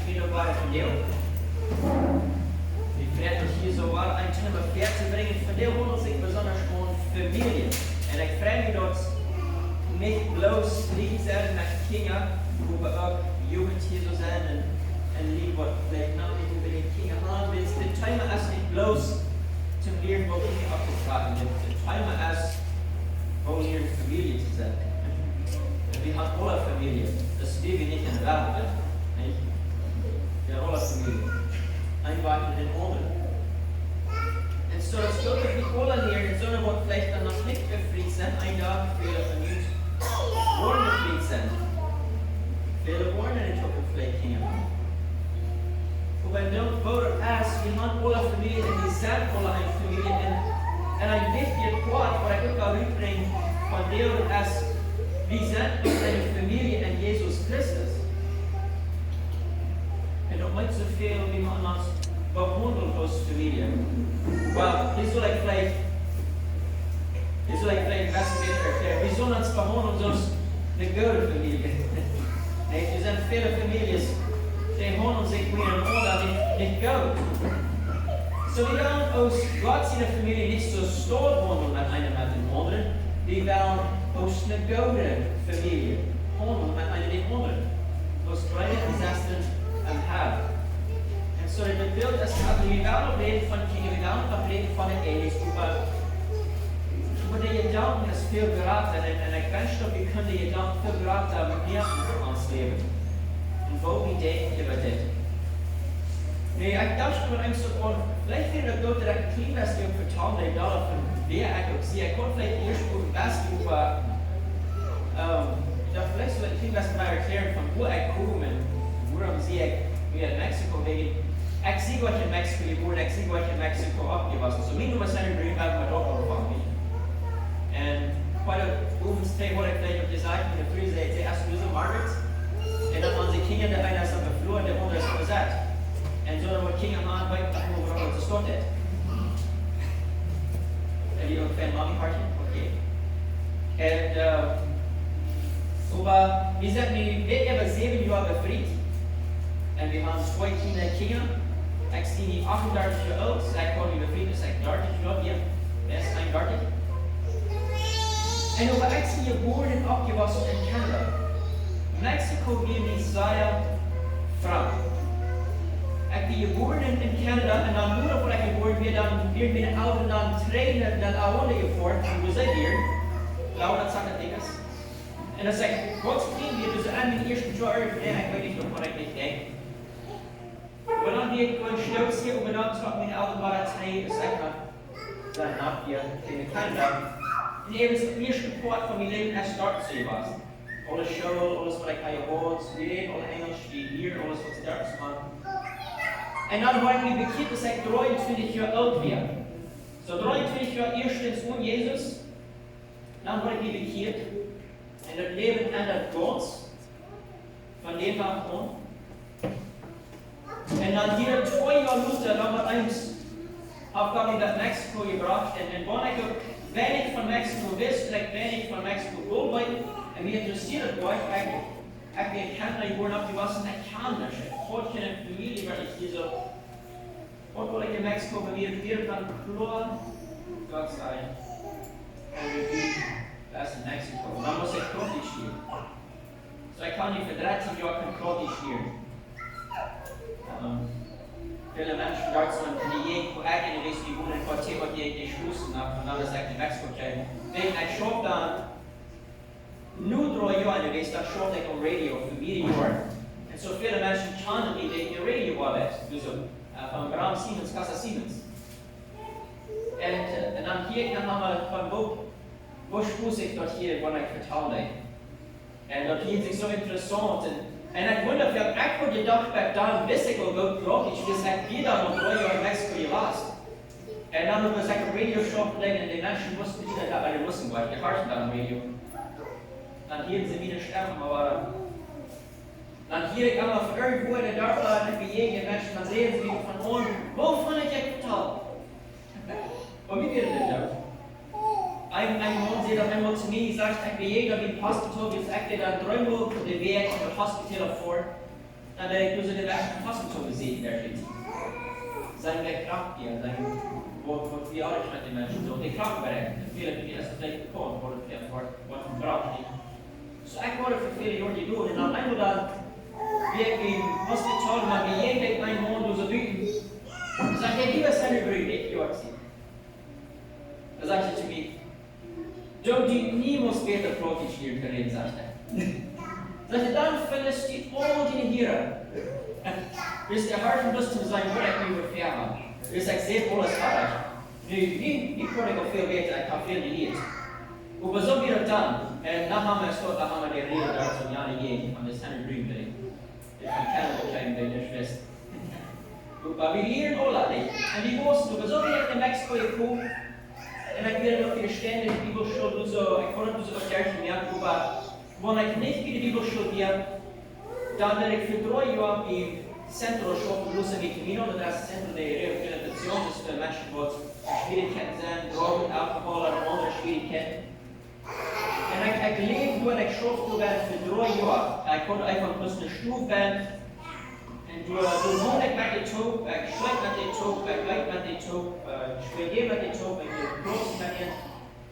wieder bij van deel. Ik vraag dat hier zo wel een thema ver te brengen. Van deel handelt zich besonders om familie. En ik vraag me dat niet bloos lief zijn met kinderen, hoe we ook jugend hier zo zijn en lief wat vielleicht nog niet über die kinderen gaan. Dus het thema is niet bloos te leren wat ik afgevraagd heb. Het thema is om hier een familie te zijn. Wir haben alle Familie. Das leben wir nicht in der Welt. Nicht? Wir haben alle Familie. Ein weiter den anderen. Und so, das gilt nicht alle hier, sondern was vielleicht dann noch nicht befriedigt sind, ein Tag viele von uns wollen befriedigt sind. Viele wollen nicht auf den Fleck hängen. Und wenn du Bruder hast, wir haben alle Familie und wir sind alle eine Familie. Und ein wichtiger Quad, was ich auch rüberbringe, von der ist, wir sind eine Familie in Jesus Christus. Und auch nicht so viel, wie man uns behandelt als Familie. Well, wie soll ich vielleicht besser erklären? Wir sollen uns behandeln als eine gute Familie. Wir sind viele Familien, die behandeln sich miteinander nicht gut. So wir wollen aus Gott seine Familie nicht so stark behandeln mit einem mit dem anderen. Wir wollen aus einer guten Familie behandeln mit einem den anderen. Aus beide Gesetzen am Herrn. Und so das Bild ist, wir wollen auch reden von Kindern, wir wollen auch reden von den Ehelichen, über die Gedanken ist viel beraten. Und ich wünsche, wir können die Gedanken viel beraten, mehr für uns leben. Und wo wir denken über das. Nee, ich dachte mir eigentlich so, vielleicht wäre es gut, dass ich ein kleines Stück vertrauen, der da von wer ich auch sehe. Ich konnte vielleicht erst gut was über, vielleicht soll ich das mal erklären, von wo ich komme und warum sehe ich wie in Mexiko wegen. Ich sehe euch in Mexiko geboren, ich sehe euch in Mexiko abgewachsen. So, mir nur was seine Brüder haben wir doch angefangen. Und bei der Übungstag wurde ich vielleicht auf die Seite in der Früh gesagt, erst du so Margaret, und dann waren sie Kinder, der eine ist auf der Flur und der andere ist auf der Seite. Und so, dann wurde Kinder an, weil ich nur warum das dort ist. Die ungefähr Mami-Party? Okay. Und, aber wir sind über 7 Jahre befreit. Und wir haben 2 kleine Kinder. Ich bin 38 Jahre alt. Ich kann mich befreit, das ist 30 Jahre. Ja, er ist 31. Und aber ich bin geboren und aufgewachsen in Kanada. Mexiko gibt die sehr frei. Ich bin geboren in Kanada und dann nur, wo ich geboren bin, dann wird meine Eltern dann trainen, dann auch gefahren, wo sie hier. Laura sagt das. Und dann sagt ich, was kriegen wir? Das ist ein der ersten Jahre, ich weiß nicht, was ich nicht denke. Und dann wird ich stolz hier und dann sagt meine Eltern, war das hey, das sagt man, dann habt ihr in Kanada. Und eben das erste Part von meinem Leben, es startet zu was. Alles Schule, alles, was ich gehört, wir reden alle Englisch, wie hier, alles, was dort ist, man. Und dann waren wir bekehrt, dass ich 23 Jahre alt war. So 23 Jahre erstens ohne Jesus. Dann wurde ich bekehrt. Und das Leben ändert Gott. Von dem Tag an. Und dann wieder 2 Jahre Luther, dann hat eins Aufgabe nach Mexiko gebracht. Und wenn ich von Mexiko wisst, vielleicht wenn ich von Mexiko arbeite, und mich interessiert euch eigentlich. Ich kann nicht wohl aufgewachsen, ich kann das nicht. Ich habe keine Familie, weil ich diese. Und wo ich in Mexiko bei mir wieder dann klar, Gott sei das ist in Mexiko. Und dann muss ich Kroatisch spielen. So ich kann nicht für 13 Jahre Kroatisch spielen. Viele Menschen dort sind in die Gegend, wo ich in die wohnen, in Quartier, wo die Schlussen haben, und alles in Mexiko kriegen. Wegen ich schaffe dann nur 3 Jahre gewesen, dann schaffe ich am Radio für 4 Jahre. Und so viele Menschen kennen die Radio-Arbeit. Also von Bram Siemens, Casa Siemens. Und dann hier haben wir von wo spuß ich dort hier, wo ich vertraue. Und dort hier ist so interessant. Und ich wundere, ich habe gedacht, dann bis ich überhaupt Kroatisch, wir sind wieder noch 3 Jahre in Mexiko gelassen. Und dann haben wir gesagt, Radio-Shop gelegen, und die Menschen wussten nicht, dass alle wussten, weil ich gehört habe am Radio. Dann hier sind wieder sterben, aber dann hier ich einmal von irgendwo in der Dörfer und begegnen Menschen, dann sehen sie mich von oben, wovon ich total? Und wie geht denn das? Ein Mann sagt auch einmal zu mir, sagt, ich begegne wie ein Hospital, wie es echt dann dreimal den Weg in das Hospital vor. dann werde ich nur so den ersten Fasten so gesehen, der steht. Sein Kraft hier, sein Wort wie alles mit den Menschen, so die Kraft berechnet. Viele, die das vielleicht bekommen, worden braucht nicht. So ich wollte für viele Jahre die doen, und dann einmal wirklich Hospital, man wie jeden Tag ein Monat so bieten. Da sagt er, lieber seine Brüder, ich höre sie. Da sagt er zu mir, du niemals später Profi-Spiel reden, sagt er. Sagt er, dann verlässt die all die hier. Bis der Harten bis zu sein, wo ich mich ungefähr habe. Bis ich sehe, wo das war. Ich konnte noch viel weiter, ich habe viel geliebt. Aber so wieder dann, da haben wir die Rede da von Jana Jägen, von der Seine Brüder. Ich kann keine kleinen Bilder schwester. Aber wir lernen alle nicht. Und die wussten, aber so wie ich in Mexiko gekommen, und ich werde noch wieder ständig die Bibelschule und so, ich konnte so was Geld gemerkt, aber wenn ich nicht wieder die Bibelschule gehe, dann werde ich für 3 Jahre im Centro Shop Lusa di Camino, das Zentrum der Rehabilitation, das für Menschen, die Schwierigkeiten sind, Drogen, Alkohol oder andere Schwierigkeiten. Und ich lebe nur, ich schufte für 3 Jahre. Ich konnte einfach bloß eine Stufe werden. Und du wohnst mit dem Tod, ich schleppe mit dem Tod, ich bleib mit dem Tod, ich studiere mit dem Tod, ich bin groß mit dem.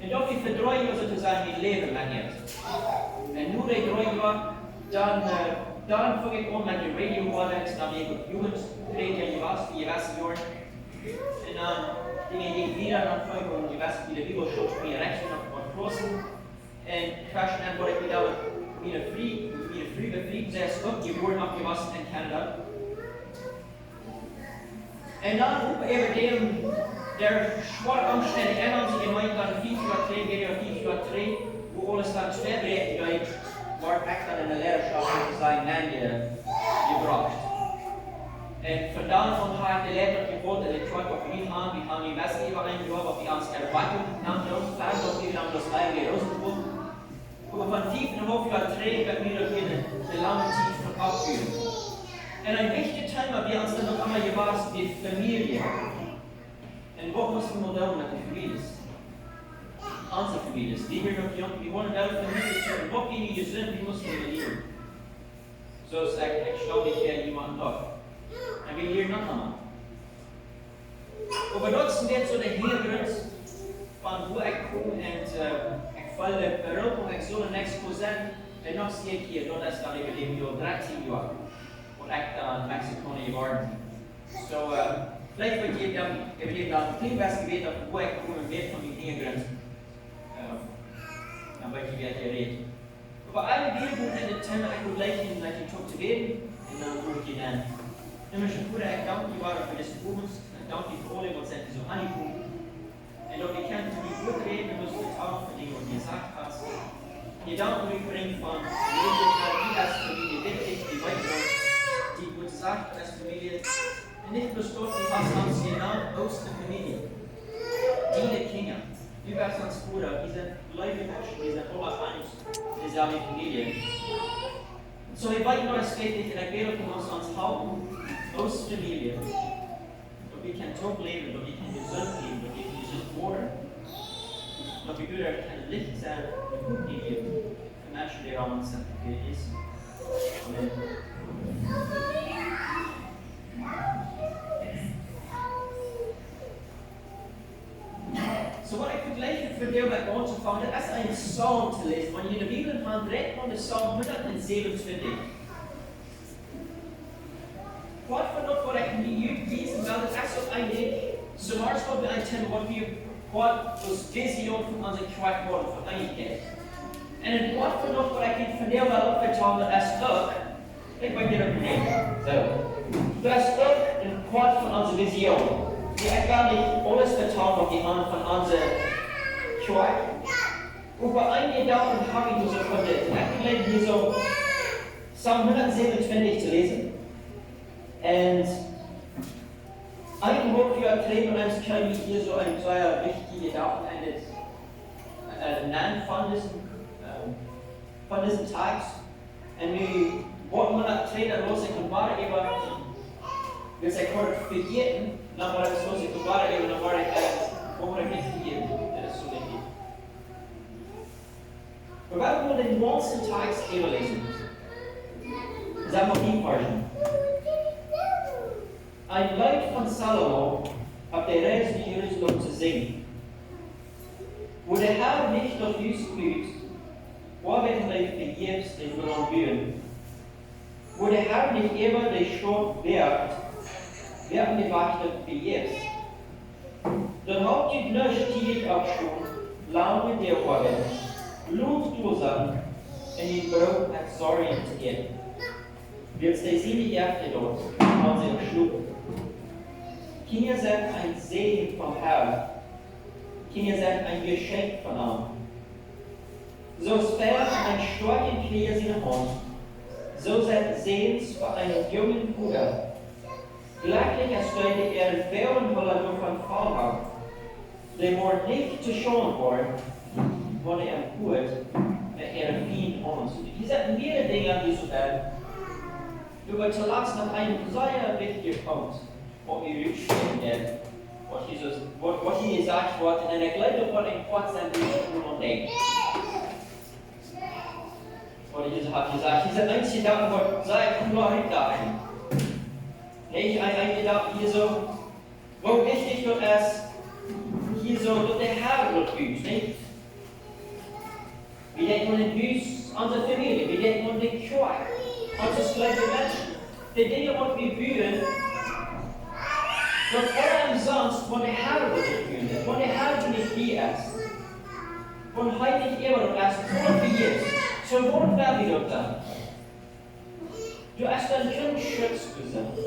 Und doch für 3 Jahre sozusagen mein Leben mit dem. Und nur die 3 Jahre, dann fange ich an mit dem Radio Wardex, dann bin ich Jugendprediger, die ersten Jahre. Und dann ging ich wieder, dann fange ich an die Bibelschule, die Rechte noch großen. Und kraschen dann wurde ich wieder früh befriedigt, sehr gut, die wurden abgewaschen in Kanada. Und dann über dem, der schwere Umstände ändern sich in meinem Land 4-3, geht ja 4-3, wo alles dann schwer berechtigt wird, war ich dann in der Lehrerschaft sozusagen gebracht. Und von da an habe ich die Lehrer geboten, die Trott auf mich haben, wir haben die Messgeber eingebracht, auf die ans Erwartung, nahmen wir uns klar, dass wir dann das Leib rausgebracht. Aber von 4,5 Tränen wird mir durch die lange Zeit von abführen. Und ein wichtiger Thema, wir uns dann noch einmal gewahrt, die Familie. Und was muss man da mit der Familie? Unsere Familie. Die wir noch jung, wir wollen eine Familie sein. Was die wir sind, wie muss wir leben? So sagt ich stelle dich hier jemand auf. Und wir lernen noch einmal. Aber trotzdem wird so der Hintergrund von wo ich komme und weil der Berufung ich so in Mexiko sind, dann noch sehe ich hier, dort ist dann über dem Jahr 13 Jahre, und ich dann in Mexiko geworden. So, vielleicht wird ihr dann viel was gewählt, wo ich komme, mehr von den Hintergrund. Dann wird ich wieder hier reden. Aber alle Bibeln in der Thema, ich würde gleich in den Tag zu reden, und dann würde ich dann immer schon gut, ich danke dir für das Buch, ich danke dir für alle, was sind so angekommen. Und ob ihr könnt nicht gut reden, müsst ihr auch für die, was ihr gesagt hast. Gedanken mitbringen von Lebendigkeit, die als Familie wichtig, die weiter, die gut sagt als Familie. Und nicht bloß dort, die was haben sie genau aus der Familie. Die Kinder, die als Bruder, diese Leute Menschen, diese Oberfeind, diese Familie. So, ich weiß nur, es geht nicht in der Bildung von uns halten, aus der Familie. Ob wir kein Tod leben, ob wir kein gesund leben, ob wir kein gesund worden. Und wir würden kein Licht sein, gut geben, für Menschen, die Raum sind, wie es ist. Amen. So, what I could like for you about anzufangen, das ist ein Psalm zu lesen. Wenn ihr in der Bibel habt, direkt von der Psalm 127. Gott von dort, wo ich in diesen Welt, das ist ein Ding, so manchmal wir ein Thema, wo wir Gott aus Vision von unserer Kraft worden von Einigkeit. Und in Gott von dort, wo ich von der Welt vertrauen, das auch, ich möchte dir nehmen. So, das auch in Gott von unserer Vision. Wir gar nicht alles vertrauen, was wir haben von unserer Kraft. Über einen Gedanken habe ich so von der Gedanken hier so Psalm 127 zu lesen. Und ein Wort für Tränen kann ich hier so ein sehr wichtiger Gedanken nennen von diesem Tag. Und wir wollen mal Tränen los, ich war über, wir sind kurz vergessen, dann war es los, ich war über, dann war ich nicht vergessen. Das ist so wichtig. Wir werden den ganzen Tag lesen. Sagen wir die Version. ein Lied von Salomo auf der Reise in Jerusalem zu singen, wo der Herr nicht durch uns blüht, wo wir vergebens den Grund bühen, wo der Herr nicht immer die Stadt wirkt, werden die Wachte vergebens. Dann habt ihr nicht tief abstuhl, lange der Orgel, Blut durchsam, in die Brot als Sorgen zu gehen. Wird die 7 Jahre dort, als sie schlug. Kinder sind ein Segen vom Herrn. Kinder sind ein Geschenk von ihm. So fällt ein starken Knie in der Hand, so sind Sehens für einen jungen Bruder. Gleichlich als stelle er in Bärenholler durch ein Vorhang, der wohl nicht zu schauen war, wurde er gut, wenn er viel uns. Hier sind mehrere Dinge, die so werden. Über zu lassen auf einen sehr wichtigen Punkt, wo wir rückstehen werden, was hier gesagt wird, in einer Gleichung von dem Potsdam, die ich nur denke. Oder Jesus hat gesagt, diese einzige Gedanken wird sehr klar hinterher. Nicht ein Gedanke hier so, wo wichtig wird es, hier so, dass der Herr wird uns, nicht? Wie denkt man in uns, unsere Familie, wie denkt man in die Kirche, unsere gleiche Menschen, die Dinge, die wir fühlen, dass allem sonst, wo der Herr wird fühlen, wo der Herr nicht hier ist, und heute nicht immer noch erst, wo wir jetzt, so wo werden wir doch dann? Du hast dann keinen Schutz gesagt.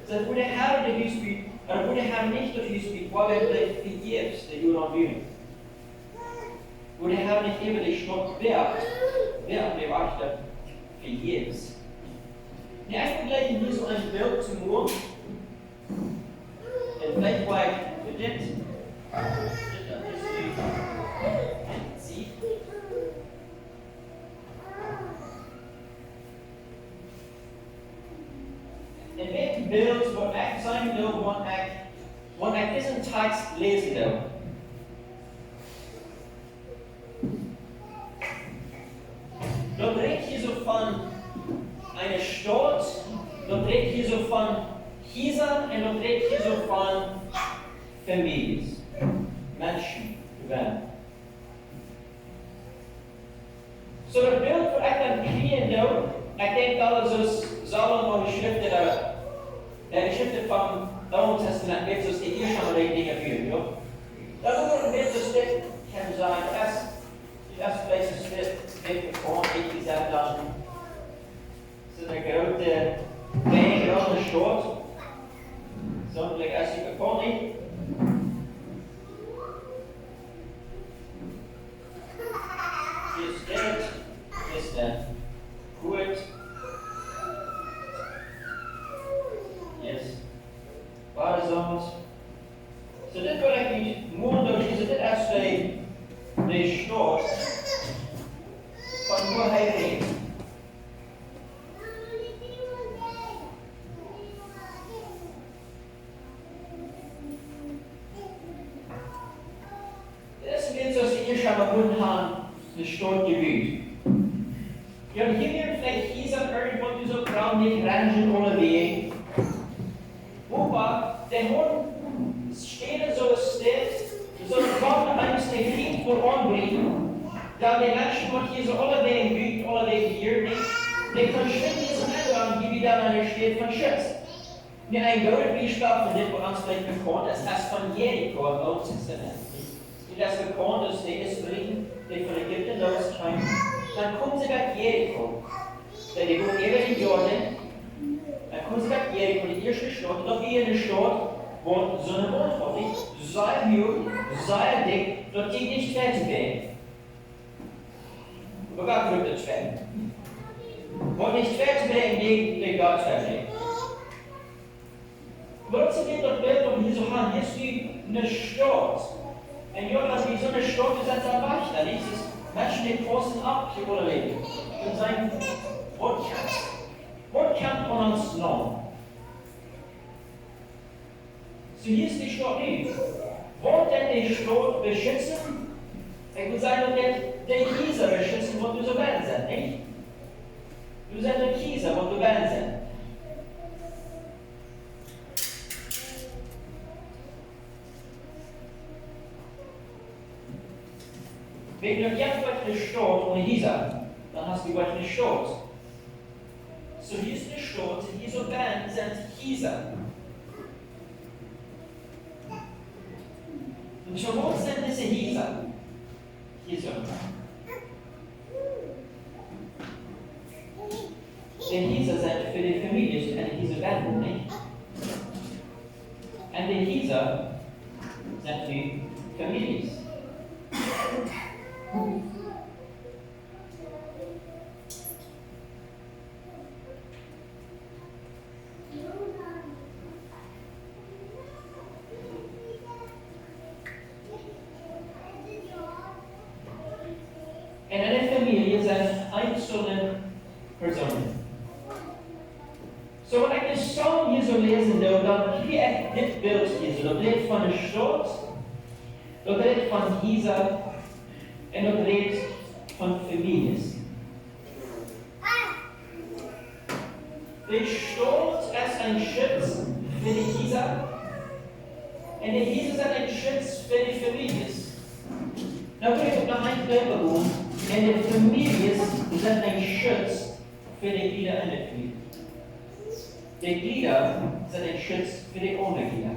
So, wo der Herr durch uns spielt, oder wo der Herr nicht durch uns spielt, wo wir vielleicht vergebst, der du noch willst. Wo der Herr nicht immer die Stadt wirkt, werden wir wachten vergebens. Ja, ich bin gleich hier so ein Bild zum Morgen. Und vielleicht war ich bedient. In welchem Bild, wo ich sein will, wo ich diesen Text lesen will. Dort redet hier so von einer Stadt, dort redet hier so von Häusern und dort redet hier so von Familien, Menschen, Gewinn. So das Bild, wo ich dann kriegen will, ich denke alles so Salomo geschriftet, der Geschriftet vom Neuen Testament wird so die hier schon mal die Dinge führen, ja? Da wird so steht, ich kann sagen, das vielleicht so steht, mit vorne, ich gesagt habe, so eine große, keine große Stadt, sondern als ich vorne, hier steht, ist der gut. Yes. Waar is ons? So dit wil ek nie moeder is dit as die Stadt van hoe hy reed. Das wird so sicher schon mal gut haben, die Stadt gewühlt. Ja, und hier werden vielleicht dieser irgendwo diese Frau nicht rangen oder Weg. Aber der Hund steht so still, so kommt eins der Krieg vor anbringen, da die Menschen, die hier so alle Wege büten, alle Wege hier nicht, die verschwinden jetzt an die wieder an der Stadt von Schutz. Mir ein Gott, wie schlafen nicht, wo uns vielleicht bekannt ist, das von Jericho am Alten Testament. Wie das bekannt ist, die Israeliten, die von Ägypten loskamen, dann kommen sie nach Jericho. Denn die gehen über den Jordan, dann kommen sie nach Jericho, die erste Stadt, und auf jede Stadt, wo so eine Wohnung ist, sei hoch, sei dick, dort die nicht fertig werden. Aber Gott wird es werden. Wo nicht fertig werden, die Gott fertig. Wat ze dit dat beeld om hier zo gaan, is wie eine Stadt. Und ja, als wie so eine Stadt ist, als Erwachsener, nicht? Es ist Menschen, die großen Abschied oder leben. Und sagen, was kann von uns noch? So hier ist die Stadt nicht. Wollt denn die Stadt beschützen? Ich will sagen, den Kieser beschützen, wo du so werden sind, nicht? Du sagst den Kieser, wo du werden sind. Wenn du jetzt eine Stadt ohne Hisa, dann hast du eine Stadt. So hier ist eine Stadt, und diese Band sind Hisa. Und schon wo sind diese Hisa? Hisa. Denn Hisa sind für die Familie und diese Band nicht. Und die Hisa sind für Familien. In einer Familie sind einzelne Personen. So, wenn ich das Psalm hier so lesen will, dann kriege ich das Bild hier so. Das redet von der Stadt, das redet von Hisa und das redet von Familien. Die Stadt ist ein Schutz für die Hisa und die Hisa ist ein Schutz für die Familien. Dann würde ich noch ein Bild bekommen. En de families zijn een schutz voor de glieder en de familie. De glieder zijn een schutz voor de onderglieder.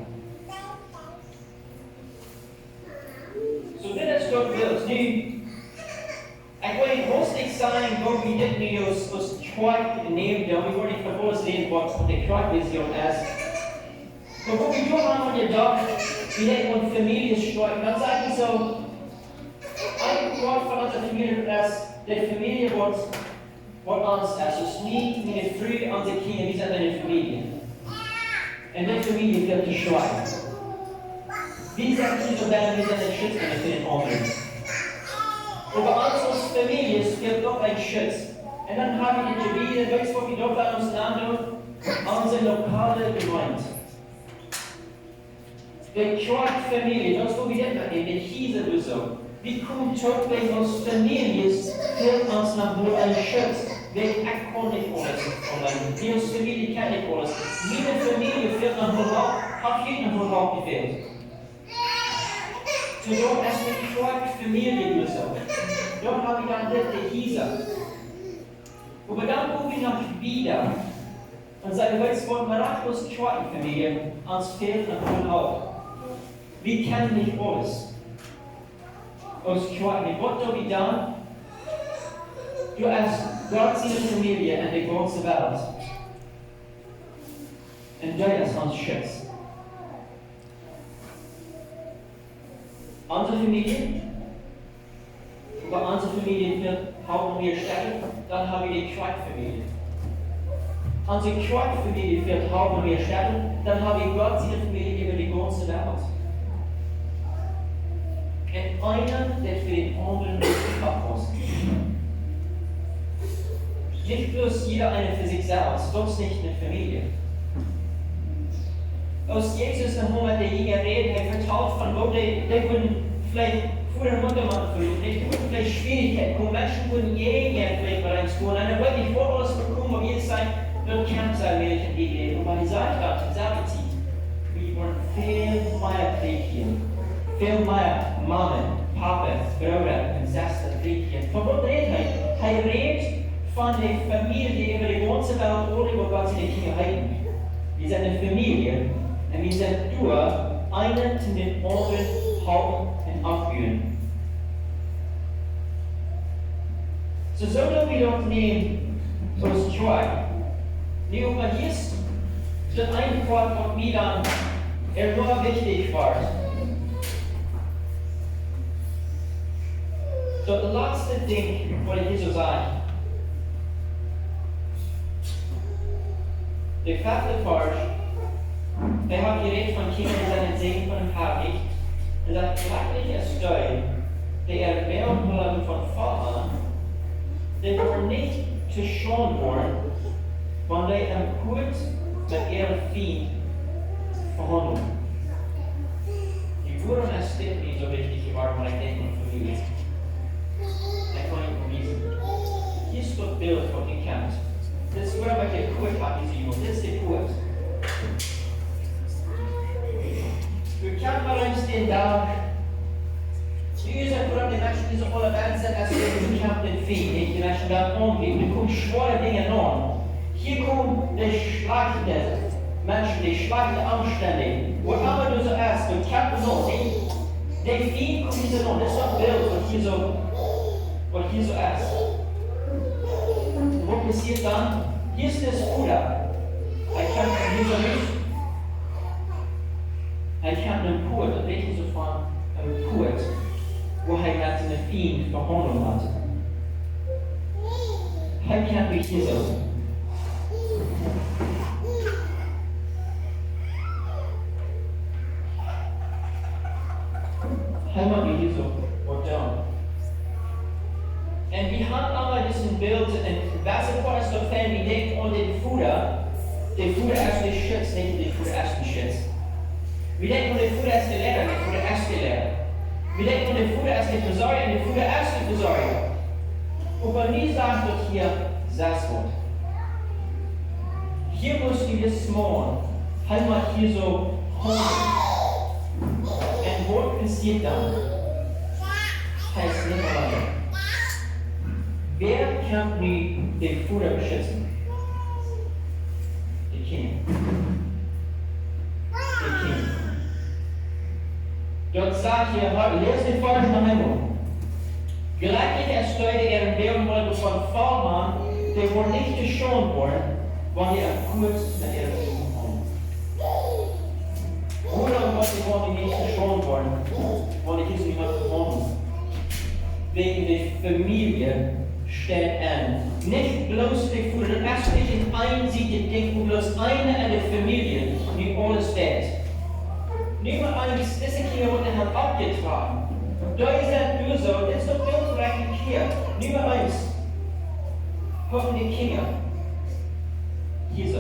So dit is Gott wil. Nu, ik wil niet zeggen dat we dit nu als kwart nemen, we worden niet vervolgens leren wat de kwartvision is. Maar wat we doen aan je dag, we hebben een familiestruik, dan zeggen we zo, ein Wort von unserer Familie ist, die Familie wird uns ist. Es ist nie wie früh unsere Kinder, wir sind eine Familie. Und die Familie wird geschweigen. Wie sagt sie so, wir sind ein Schutzmann für den anderen. Und bei uns als Familie fehlt doch ein Schutz. Und dann haben wir die Gebiete, weißt du, wie dort bei uns landen, unsere lokale Gemeinde. Die Quark-Familie, das wo wir denken, die Hisa so. Wie kommt wirklich aus Familien, fehlt uns nach nur ein Schutz. Wir kann nicht alles allein. Wir als Familie kann nicht alles. Jede Familie fehlt nach Verlauf, hat jeden Verlauf gefehlt. So dort ist eine starke Familie so. Dort habe ich dann die Hisa. Aber dann gucken wir nach wieder und sagen, weißt du, was miraculous starke Familie, uns fehlt nach Verlauf. Wir kennen nicht alles. Aus Schweigen. Was habe ich dann? Du hast Gott seine Familie und die ganze Welt. Und das ist unser Schutz. Unsere Familie, über unsere Familie haben wir Städte, dann haben wir die Quark-Familie. Unsere Quark-Familie haben wir Städte, dann haben wir Gott seine Familie über die ganze Welt. Und einer, der für den anderen aufpasst. Nicht bloß jeder eine für sich selbst, sonst nicht eine Familie. Aus Jesus haben wir die Jünger reden, er vertraut von Gott, die würden vielleicht vor der Muttermann fühlen, die würden vielleicht Schwierigkeiten kommen, Menschen würden Jäger vielleicht bei uns tun, und dann wirklich vor alles bekommen, und jetzt sagen, dort kämpft sein welchen die leben. Und weil die sagt hat, sagt sie, wir wollen viel mehr Krieg viel mehr Mama, Papa, Brüder und Schwestern Krieg. Von was redet er? Er redet von der Familie über die ganze Welt, ohne wo Gott seine Kinder halten. Wir sind eine Familie und wir sind durch einen zu den anderen halten und abführen. So sollen wir doch nehmen, so ist Joy. Nicht ob man hier ist, das ein Wort, was mir dann nur wichtig war. So das letzte Ding, was ich hier so sage. Der vierte Vers, der hat geredet von Kindern, die seinen Segen von dem Herrn nicht. Und das gleiche ist Steuer, der Erwählung von Vater, der wird nicht zu schon worden, wenn der am Kurz mit ihrem Vieh verhandeln. Die Wurden ist nicht so wichtig geworden, weil ich denke, für mich. Hier ist das Bild, was ihr kennt. Das ist, was der Kurt hat, das ist der Kurt. Wir kennen uns den Tag, Die ist ja die Menschen, die so alle Welt sind, als wir kämpfen den Vieh, die Menschen da umgehen. Da kommen schwere Dinge an. Hier kommen die schlechten Menschen, die schlechten Umstände. Wo immer du so erst, du kämpfst noch, die Vieh kommen hier so an. Das ist ein Bild, was hier so erst. Und was passiert dann? Hier ist das Futter. Er kämpft hier so nicht. Er kämpft einen Purt, das rede ich so von einem Purt, wo er ganz eine Vieh verhungert hat. Er kämpft hier so. Helemaal wie hier so, wordt down. En we gaan allemaal dus een beeld, en waar ze voor ons toch fan, wie denkt aan de voeder als de schutz, niet de voeder als de schutz. We denken aan de voeder als de leraar, de voeder als de leraar. We denken aan de voeder als de verzorger en de voeder als de verzorger. Aber nie sagt dat hier 6 wordt. Hier muss je das smoren, helemaal hier so holen. En wat passiert dann? Heißt nicht weiter. Wer kann nun den Futter beschützen? Die Kinder. Die Kinder. Dort sagt hier, lest den Vater nach Himmel. Gleichlich als Leute ihren Leben wollen von Vollmann, die wohl nicht geschont worden, wann ihr kurz nach ihrem Leben kommen. Oder was sie wollen nicht geschont worden, wann ich es niemand gefunden. Wegen der Familie steht an. Nicht bloß die Futter, das erste nicht in einsieht, denkt, wo bloß eine an der Familie, die alles steht. Niemand eines, diese Kinder wurden halt abgetragen. Da ist er nur so, das ist doch bildrechtlich hier. Niemand eins. Hoffen die Kinder. Hier so.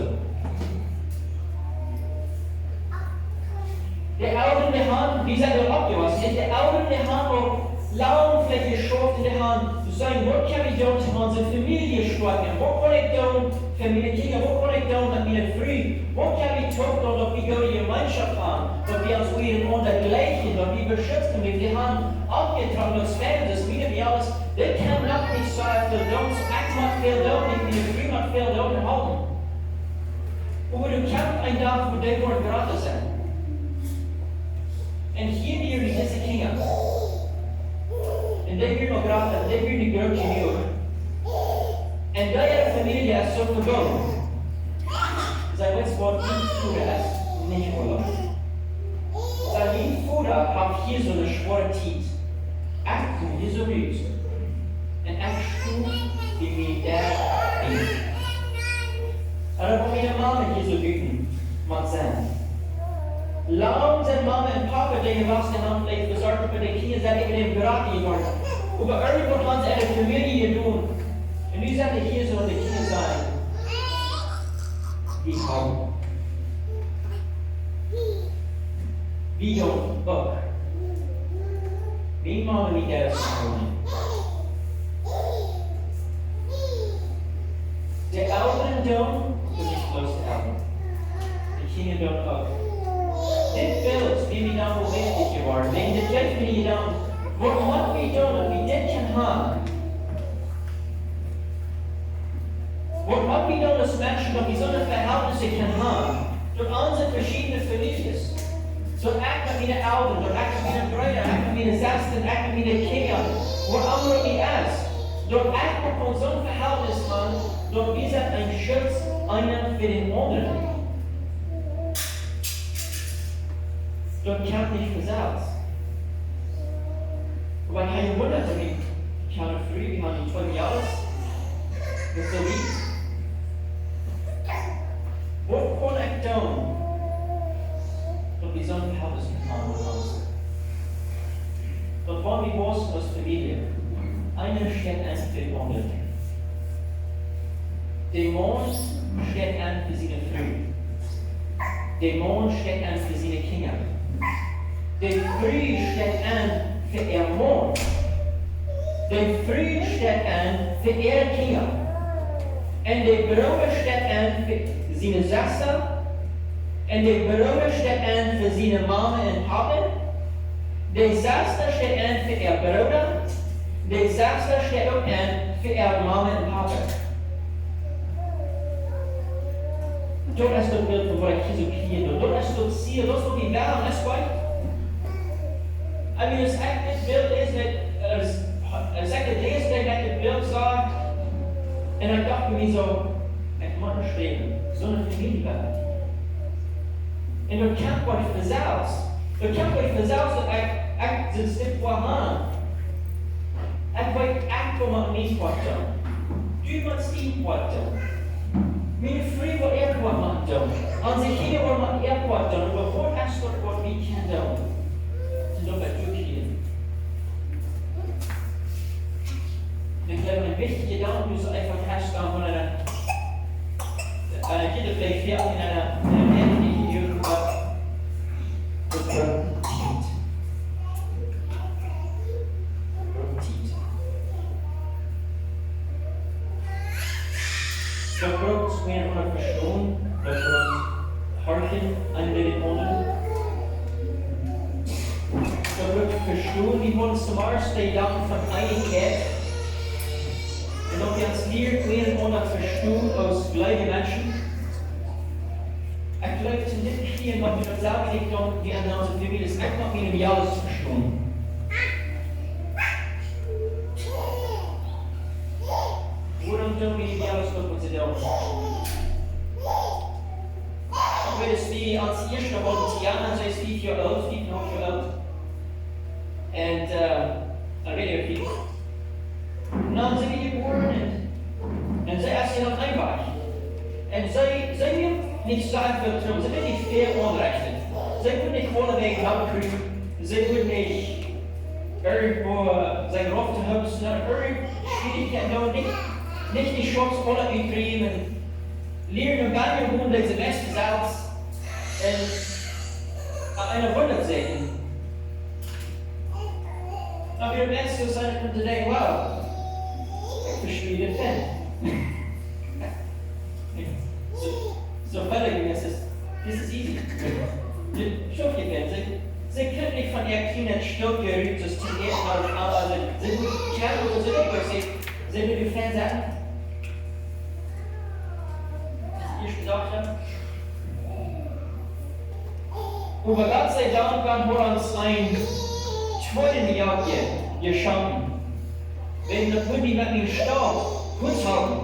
Der Eltern in der Hand, wie seid ihr abgewachsen? Der Eltern in der Hand, wo Laubenfläche schafft in der Hand, zu sagen, was kann ich tun, zu unsere Familie stärken? Was kann ich tun für meine Kinder? Was kann ich tun mit meiner Früh? Was kann ich tun, dass wir die Gemeinschaft haben? Dass wir uns miteinander gleichen, dass wir beschützen, wenn wir haben abgetragen, das Feld, das wieder wie alles, das kann noch nicht so viel tun, so acht macht viel tun, nicht meine Früh macht viel tun, halten. Aber du kannst ein Tag, wo die wollen gerade sein. Und hier die diese Kinder. Und die will noch gerade, die will die Größe nicht. Und deine Familie ist so verbunden. Sein Wort nicht Futter ist nicht Urlaub. Sein Futter hat hier so eine schwere Zeit. Echt, hier so rüßt. Und echt stuft, wie mir der ist. Aber wo meine Mama hier so wütend mag sein. Langsam sind Mama und Papa, die erwachsene haben vielleicht besorgt für die Kinder, sind in dem Grab geworden. Aber irgendwo haben sie eine Familie tun. Und nu sind wir hier so und die Kinder sagen, wie kaum. Wie jung, Bock. Wie Mama, wie der ist der Eltern tun, und nicht bloß die Eltern. Die Kinder tun auch. Dit beeld, wie we dan wichtig geworden. Wegen der Zeit, wie je dan, wat we doen, wie dit kan haben. Wat we doen als Menschen, dat we zo'n Verhältnisse kan haben. Durch unsere verschiedenen Familien. So echt mit meinen Eltern, so echt mit meinen Brüdern, echt mit meinen Schwestern, echt mit meinen Kindern, wo andere wie es. Dort echt von so einem Verhältnis haben, dort wir sind ein Schutz, einer für den anderen. Dort kann nicht versalzt. Aber kein Wunder, ich habe früh, wir haben die 12 Jahre, das ist so lieb. Was kann ich tun, dass wir so ein Verhältnis getan haben? Dort wollen wir was als Familie. Einer steht an für die andere. Der Mann steht an für seine Früh. Der Mann steht an für seine Kinder. Der Früh steht an für ihr Mann. Der Früh steht an für ihre Kinder. Und der Bruder steht an für seine Schwester. Und der Bruder steht an für seine Mama und Papa. Desaster steht an für ihr Bruder. Desaster steht auch an für ihre Mama und Papa. Dort ist das Bild von Jesu Kinder. Dort ist das Ziel. Das ist die Welt. Das ist weit. I mean, das Bild ist, als ik het lees, dat ik het beeld zag, en ik dacht me zo, ik moet nog schrijven, zo'n familie bij me. En door kan wordt verzelfs. Door kan wordt verzelfs dat ik zijn stip voor aan. Ik weet echt wat ik niet wat doen. Du moet zien wat doen. Mijn vriend wil echt wat mag doen. Onze kinderen wil maar echt wat doen. Maar voor het wordt wat we kan doen. Ze doen het ook hier. Ik glaube, ein wichtiger Gedanke ist einfach herstellen von einer Kinderpflege in einer ähnlichen Jugend. Dat wordt weer een persoon, dat wordt hartje aan de anderen. Dat wordt persoon die wordt zwaar steeds van Einigkeit. En ob wir uns hier klären und verstehen als gleiche Menschen, ich glaube, zu nicht hier noch mit uns selber nicht tun, wie an unserer Familie, das echt noch wie wir alles verstehen. Warum tun wir alles tun, was sie tun? Ich will es wie als erste Volontianer, sie ist 5 Jahre alt, 5,5 Jahre alt. Und, dann rede ich viel. Und dann sind wir geboren und sie essen noch einfach. Und sie will nicht sagen, sie will nicht fair anrechnen. Sie will nicht vorneweg abkriegen, sie will nicht irgendwo sein Rock zu haben, sondern irgendeine Schwierigkeit, nicht die Chance voller übrigen, lernen und gerne Hunde diese Beste selbst und eine Wunder sehen. Aber wir werden so sein, und denken, wow, verstehe den Fan. So völlig ist es. Das ist easy. Schau dir Fan. Sie können nicht von ihren Kindern Stück gerührt, das zum ersten Mal also sie können oder sie will die Fan sagen. Ich gesagt habe. Aber Gott sei Dank haben wir uns ein zweiten Jahr geschaffen. Wenn der Kunde mit mir starb, kurz halten,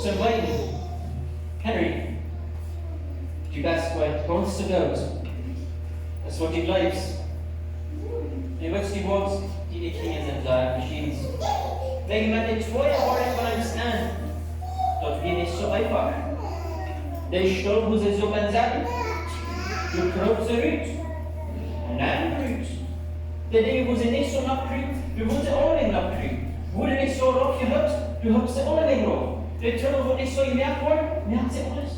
zum Weiden. Henry, du bist bei uns zu Gott. Das ist, was du glaubst. Du willst die Worte, die die Kinder sind, sagen, verstehen Sie. Wegen mit den 2 Jahren von uns an, das wird nicht so einfach. Der Sturm muss es so sagen, du kriegst zurück. Nein, kriegst. Der Dinge, wo sie nicht so nachkriegen, du musst sie alle nicht nachkriegen. Wurde nicht so rauf gehabt, du hast sie alle nicht rauf. Der Tunnel, wo nicht so gemerkt wurde, merkt sie alles.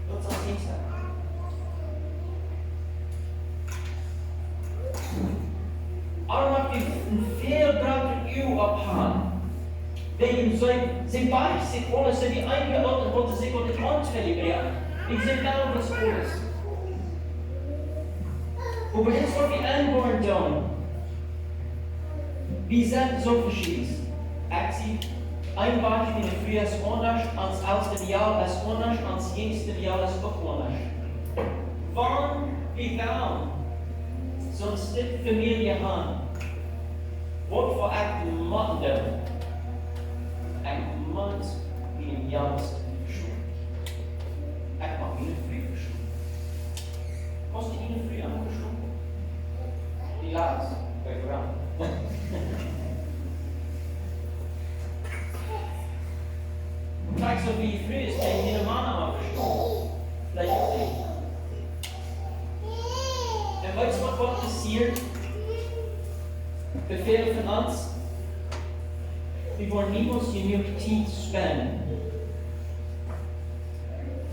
Das soll es nicht sein. Aber man hat einen Fehlbrand in abhaben. Wegen sie weiß sich alles, sie die eigene Leute, wo sie sich auf die Hand verlieren. Ich sehe genau das alles. Aber jetzt wird die Antwort tun. Wir sind so verschieden. Ein Beispiel früher ist anders, als das Jahr ist anders, als jüngste Jahr ist auch anders. Wann wir wollen, sonst nicht Familie haben, was für ein Mann tun? Ein Mann wie im Jahr ist verschwunden. Ich mache ihn früh verschwunden. Hast du ihn früh angeschoben? Die Lars, bei Brown. Kijk zo wie früh ist, der jeder Mann abgeschoben. Vielleicht auch nicht. Und weißt du, was Gott passiert? Befehl von uns, wir wollen niemals genug Zeit spenden.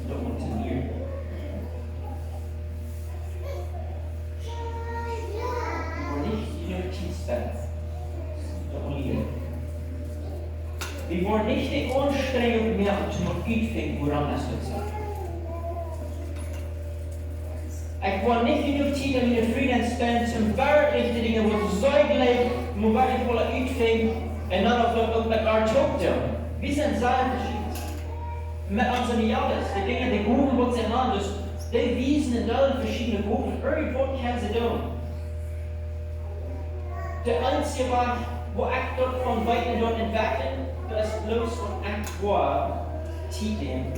Das funktioniert. Wir wollen nicht die Anstrengung mehr zum Auffinden, woran das wird sein. Ich will nicht genug Zeit in meinen Frieden spenden zum wirklichen Dingen, wo es säuglich, wo wirklich wollen uitvinden und dann auch mit our Tod tun. Wir sind sehr verschieden. Mit unseren Jahres, die Dinge, die Guten, was sie haben, die wiesen in allen verschiedenen Gruppen. Irgendwo können sie tun. Der einzige Weg, wo ich dort von weiter dort entwickeln, das ist bloß von ich war Zeit nehmen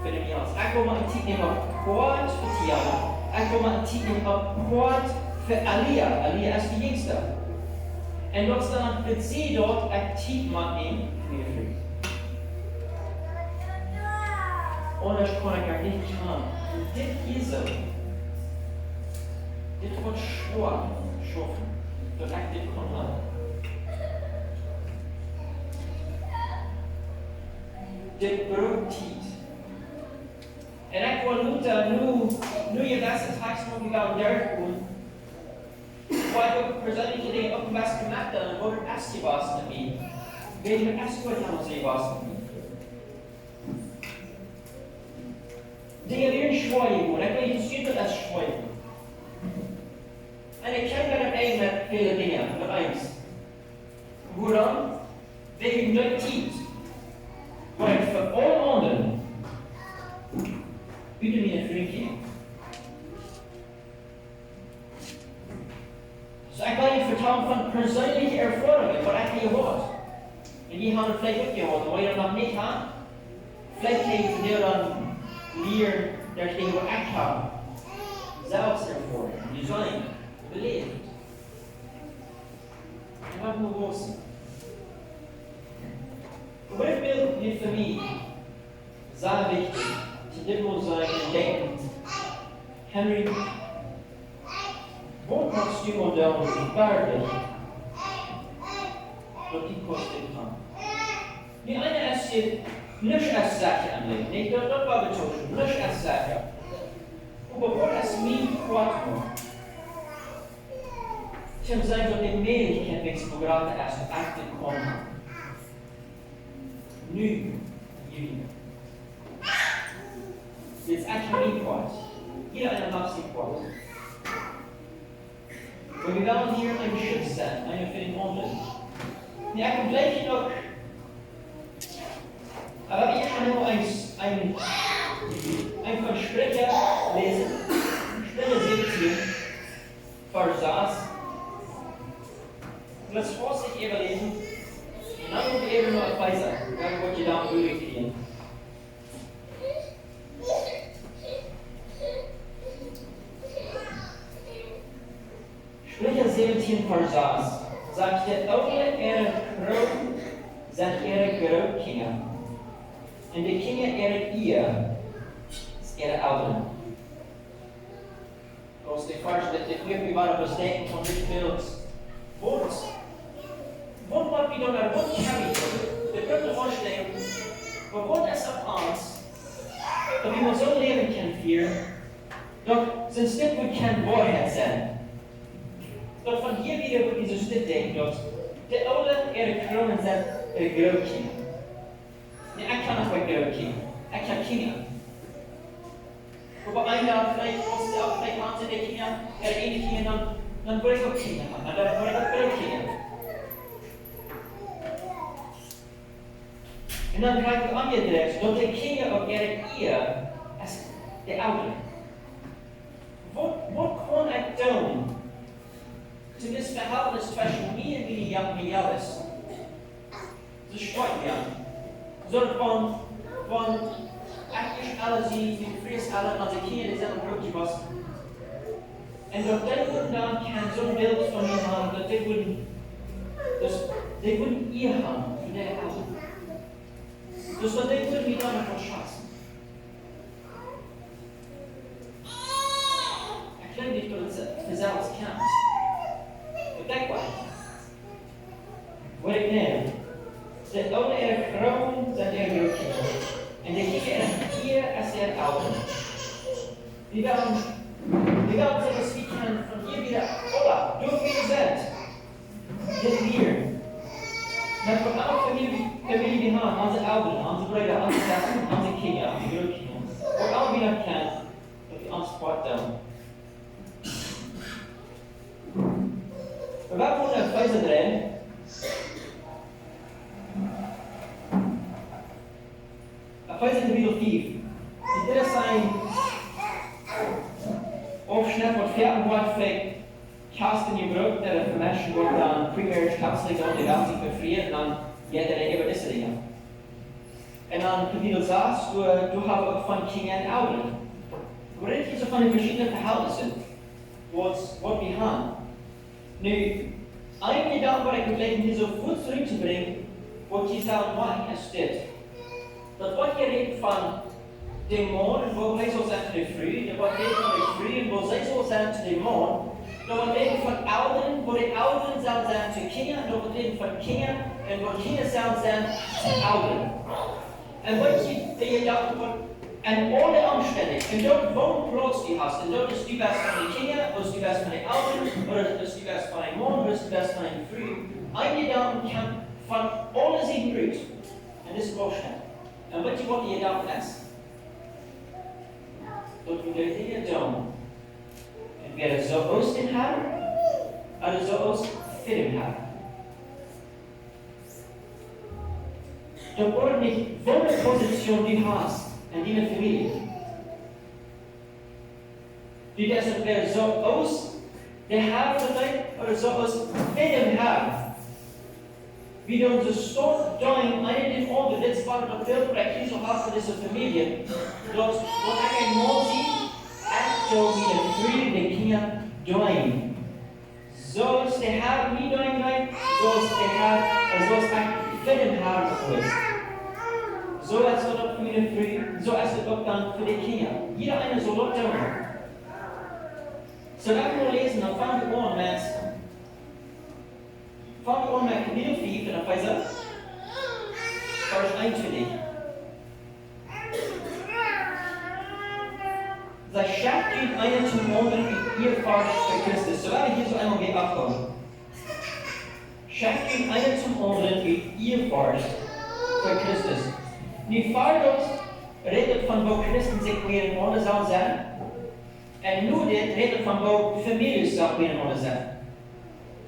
für den Jahr. Ich will mal ein Zeit nehmen auf Quad für Tiana. Ich will mal ein Zeit nehmen auf Quad für Alia. Alia ist die Jüngste. Und dort dann wird sie dort ein Zeit mal nehmen für ihre Früh. Und das kann ich gar nicht haben. Das ist so. Das wird schwer schaffen. Das ich das kann haben. Das braucht Zeit. Und ich will nur je beste Tagesmöglichkeit und der tun, weil ich persönlich Dinge auch was gemacht habe, wo du erst was mit mir. Wenn du erst gut haben, sie was mit mir. Dinge werden schwer geworden. Ich will nicht sehen, dass es schwer wird. Und ich kenne mir dann mit viele Dinge. Mit eins. Woran? Wegen der Zeit. Weil für alle anderen bitte mir ein Frieden. So ich will Ihnen vertrauen von persönlichen Erfahrungen, was ich gehört. Und die haben vielleicht auch gehört, weil ihr noch nicht habt. Vielleicht kann ich von dir dann lernen, dass ich was ich habe. Selbst erfahren, design, belebt. Und was nur wissen. Und ich will die Familie sehr wichtig, zu dem sein und denken, Henry, wo kannst du modern und fertig, was die kosten kann? Die eine ist nicht als Sache anlegen, nicht dort war betont, nicht als Sache. Aber wo es mir Quattro? Ich habe gesagt, dass die Möglichkeit wächst, wo gerade erst angekommen. Nu, jullie. Dit is echt niet kwart. Jeder einer macht sich kwart. Und wir werden hier einen Schutz sein, einen für den anderen. Ja, ich kann gleich noch. Aber ich kann nur ein Versprecher lesen. Sprecher 17, Vers. Lass vorsichtig überlesen. Und dann muss ich eben nur ein Weiser. Dann wollt ihr da durchkriegen. Sprecher 17 Vers sagt, der alle ihre Kronen sind ihre Großkinder. Und die Kinder ihre ist ihre Eltern. Aus dem Vers, dass die Kirche war bestechen von nicht Bild. Wat we dan naar wat hebben, de grote voorstelling, maar wat is op ons, dat we ons zo leven kunnen vieren, dat zijn stuk moet kan waarheid zijn. Dat van hier weer wordt deze stuk denken, dat de oude kronen zijn grootkind. Nee, ik kan nog wel grootkind. Ik kan kinderen. Maar een dag, vielleicht, als ze ook vielleicht aan te denken, er ene kind, dan word ik ook kinderen hebben. En dan word ik ook grootkinderen. En dan krijg ik angedreven dat de kinderen op ihre Ehe als de ouderen. Wat kan ik doen? Zu das Verhältnis zwischen mir und den jungen Jahres. Das steuert ja. So von eigentlich alle sie, die frühest alle, als die Kinder, die sind am Brot was. Und doch dann dann kann so ein Bild von mir haben, dass die würden ihr haben, für der Eltern. Dus wat denkt u niet aan van schatten? Ik geloof niet dat het zelfs kan. Maar denk maar. Wat ik neem, de oude kronen zijn er grootkinder. En de kinderen hier als de ouderen. Die werden zeggen, wie kan van hier weer, hola, doe wie bent. Dit hier. Maar voor alle familie die haben, unsere Eltern, unsere Brüder, unsere Schwestern, unsere Kinder, unsere Großkinder. Und alle wieder kennen, dass wir uns fortdauern. We gaan gewoon naar Epheser drin. Epheser Kapitel 4. Dit is een opschnitt wat verder wordt van Karsten gebruikt, der voor mensen wordt dan pre-marriage counseling dan die gaat zich befrieren, dan geht er über diese Dinge. En dan Kapitel 6, du hast auch von Kindern Augen. Du redest hier so von den verschiedenen Verhältnissen, was wir haben. Nu, ein Gedanke, was ich gleich hier so gut zurückzubringen, was hier sagen wollen, es steht. Das Wort hier redet von Dämonen, wo wir so sind zu früh, das Wort redet von den Frühen, wo sie so sind zu Dämonen. Das Wort redet von Augen, wo die Augen sind zu Kindern, das Wort redet von Kindern, und wo Kinder sind zu Augen. Und was ich gedacht habe, an alle Umstände, und dort, wo du Platz du hast, und dort ist du was von den Kindern, oder ist du was von den Augen, oder ist du was von den Mond, oder ist du was von den Früh. Ein Gedanke kann von allen 7 Brüten, und das ist Großstadt. Und was ich gedacht ist, dort wird der Dinge tun, entweder so aus dem Herrn, oder so aus für den Herrn. Dort wurde nicht, welche Position du hast in deiner Familie. Du das entweder so aus der Herr vielleicht oder so aus für den Herrn. Wie du uns stort doing, eine den anderen, das war der Bildrecht, die so hast für diese Familie. Dort, wo ich ein Mann sieht, so wie der Frieden der Kinder doing. So ist der Herr nie doing, so ist der Herr, so ist ein für den Herrn ist. So als wird auch für den Frieden, so als wird auch dann für die Kinder. Jeder eine soll auch tun. So, dann wir lesen, dann fangen wir an mit. Fangen wir an mit Kapitel 4 von Epheser, Vers 1 für dich. Sei schafft ihn einen zum anderen wie ihr forscht für Christus. So werde ich hier so einmal beachten. Schafft ihn einen zum anderen wie ihr forscht für Christus. Die Vater redet von wo Christen sich miteinander sein. Und nur das redet von wo Familien sich miteinander sein.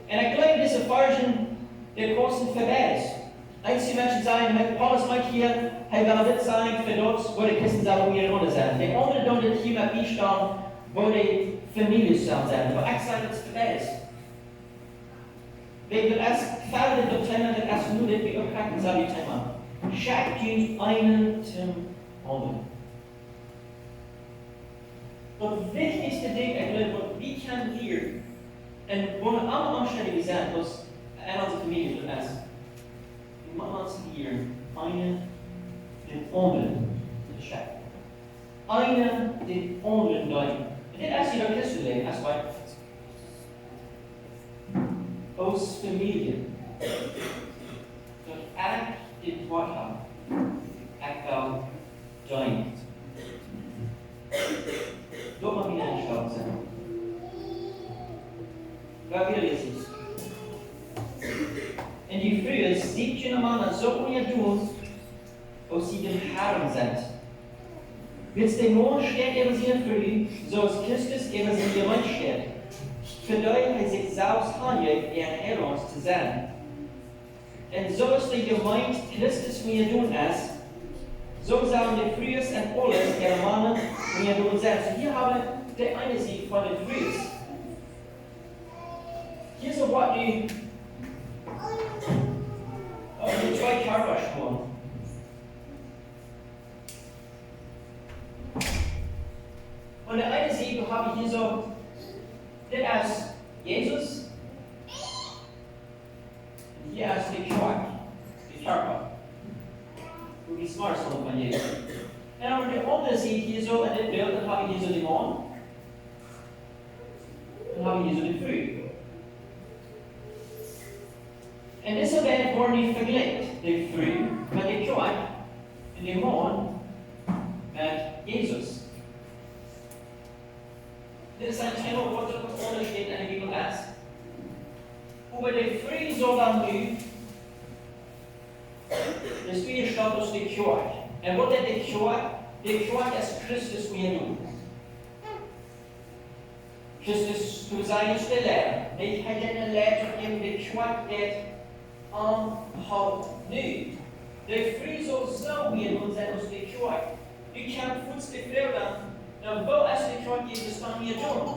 Und ich glaube, diese Version der großen Verweis. Einige Menschen sagen, Paulus meint hier, er will nicht sagen, für dort, wo die Christen sich miteinander sein. Die anderen tun das hier mit Beistand, wo die Familien zusammen sein. Aber ich sage, das ist Verweis. Wenn wir es gefällt, dann trennen wir es nur, dass wir auch keinen Thema. Schafft uns einen zum anderen. Das wichtigste Ding, ich glaube, wie kann wir, und wo wir alle Umstände sind, was in unserer Familie ist, wir machen uns hier einen den anderen zu schaffen. Einen den anderen deuten. Und das ist ja das Leben, als wir aus Familie. Dat ik dit woord heb, ik wil join. Dat mag niet aangeschaut zijn. Waar wil je zien? En die früher 17 Männer so tun, als sie dem Herrn sind. Willst der Mond steht über sie früh, so als Christus über sie Gemeinde steht. Für die sich selbst handelt, Herr uns zu sein. Und so ist die Gemeinde Christus mir tun ist, so sagen die Frühes und alles ihre Männer mir tun selbst. Hier haben der eine Sieg von den Frühes. Hier ist was die zwei Körperspuren. Und der eine Sieg habe ich hier so, das ist Jesus. Hier ist die Körper. Und die Smartphone von Jesus. Und aber der andere sieht hier so in dem Bild, dann habe ich hier so den Mond. Dann habe ich hier so den Früh. Und deshalb wurden die verglichen, die Früh mit dem Körper und dem Mond mit Jesus. Das ist ein Thema, was untersteht in der Bibel ist. Über die Früh soll dann nu, das Spiel Status der Kirche. Und was ist die Kirche? Die Kirche ist Christus mir nun. Christus zu sein stille. Niet hij den leert op hem de kwart dit aanhoudt nu. De vrij zal zo weer ons zijn als de kwart. U kan voetstuk vreugden. Dan wil als de kwart Jezus dan hier doen.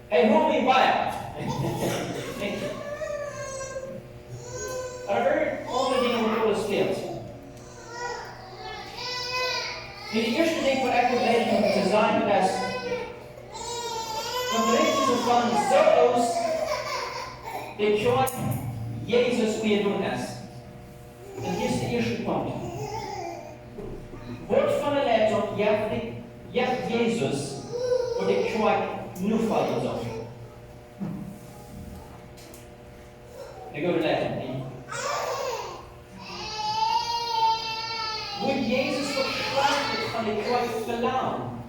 Hij hoort me bij. Er andere dingen wat alles speelt. Nu de eerste ding wat ik wil leren te zijn, dat is dan bericht is van zoals de kwart Jezus weer doen is. En hier is de eerste punt. Wordt van de letter jeft Jezus voor de kwart nu vallen zal. Ik ga de letter niet. Wordt Jezus verkrachtet van de kwart verlaan?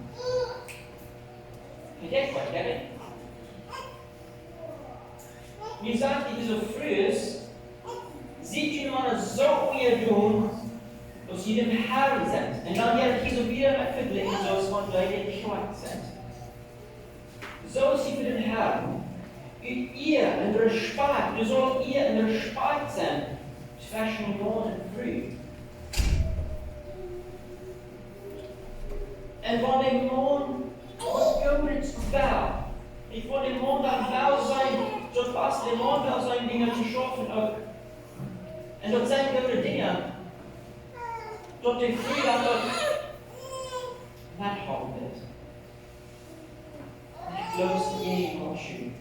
Vergeet wat, hè? Nu sagt hij zo früh, ziet je mannen zo weer doen, als je dem Herrn sind. En dan werd hij zo weer met vergelijken, zoals van wij de kwart sind. Zo is hij voor den Herrn. Ihr in der Spart, du sollst ihr in der Spart sein, zwischen morgen und früh. En van de morgen wat Gottes wel. Ik wil de morgen wel zijn, zoals de morgen wel zijn dingen te schaffen ook. En dat zijn goede dingen. Tot de vrijdag ook net houden is. Ik los je motion.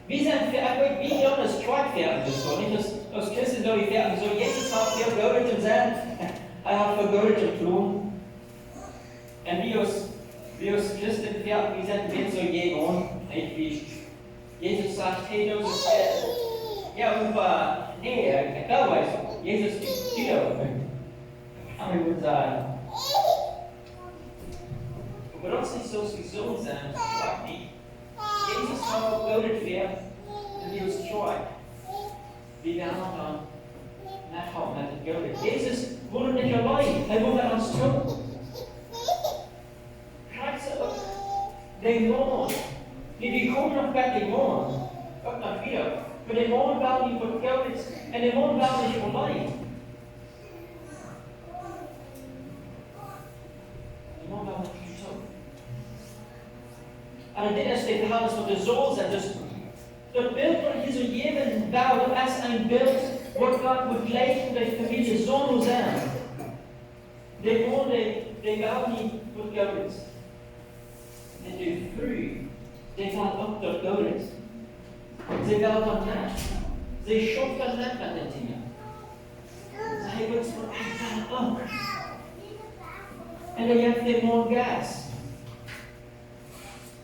Wir sind für wie Johannes Quartfertig ist, so nicht? Als Christen so wie fertig. So, Jesus hat vergoldet im Sand, hat vergoldet im Blumen. Und wir als Christen fertig, wir sind nicht so jemand, wie Jesus sagt, hey, du bist ja, aber, nee, da weiß ich, Jesus ist wieder. Kann man gut sagen. Aber trotzdem so gesund sein, fragt nicht. Jesus hat vergoldet werden, und wir uns treu. Wir werden dann nachhalten mit dem Geld. Jesus wurde nicht allein, er wurde an uns tun. Krijgt ook demonen. Die komen nog bij demonen. Ook nog weer. Maar demonen bouwen niet voor geld en demonen bouwen niet voor alleen. Demonen bouwen niet zo. En dit is de verhaal van de zool zijn. Dus dat beeld wat je zo even bouwt, dat is een beeld wat God begleidt de familie zoon zijn. Demonen, die bouwen niet voor geld. En de früh, die gaat ook door Gottes. Sie werden dann nicht. Sie schuften nicht mit den Dingen. Sie wird von einfach auch. Und er gibt dem Mond Gas.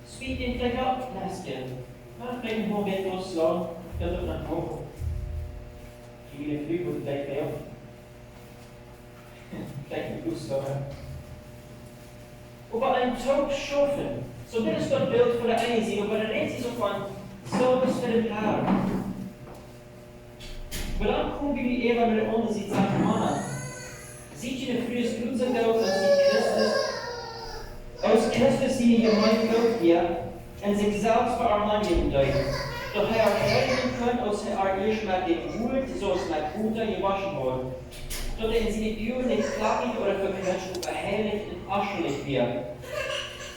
Speed den vielleicht auch lassen. Nach dem Moment loslassen, das wird dann hoch. Viele Flüge vielleicht mehr. Vielleicht ein Fußball. Über einen Tag schaffen. So dit is dat beeld voor de ene ziel, maar de rest is ook van, zo is voor het haar. Maar dan komen jullie even naar de onderziet en zeggen, mannen, ziet je de frühes Blutsergeld als die Christus, aus Christus die in gemeinde Gott hier, en zich zelfs verarmen deuten. Doch hij erscheinen können, als hij eerst met dem Blut, zoals met Butter gewaschen wordt. Tot er in zijn Uhren nicht klappig oder verquetscht oder heilig und aschelig wird.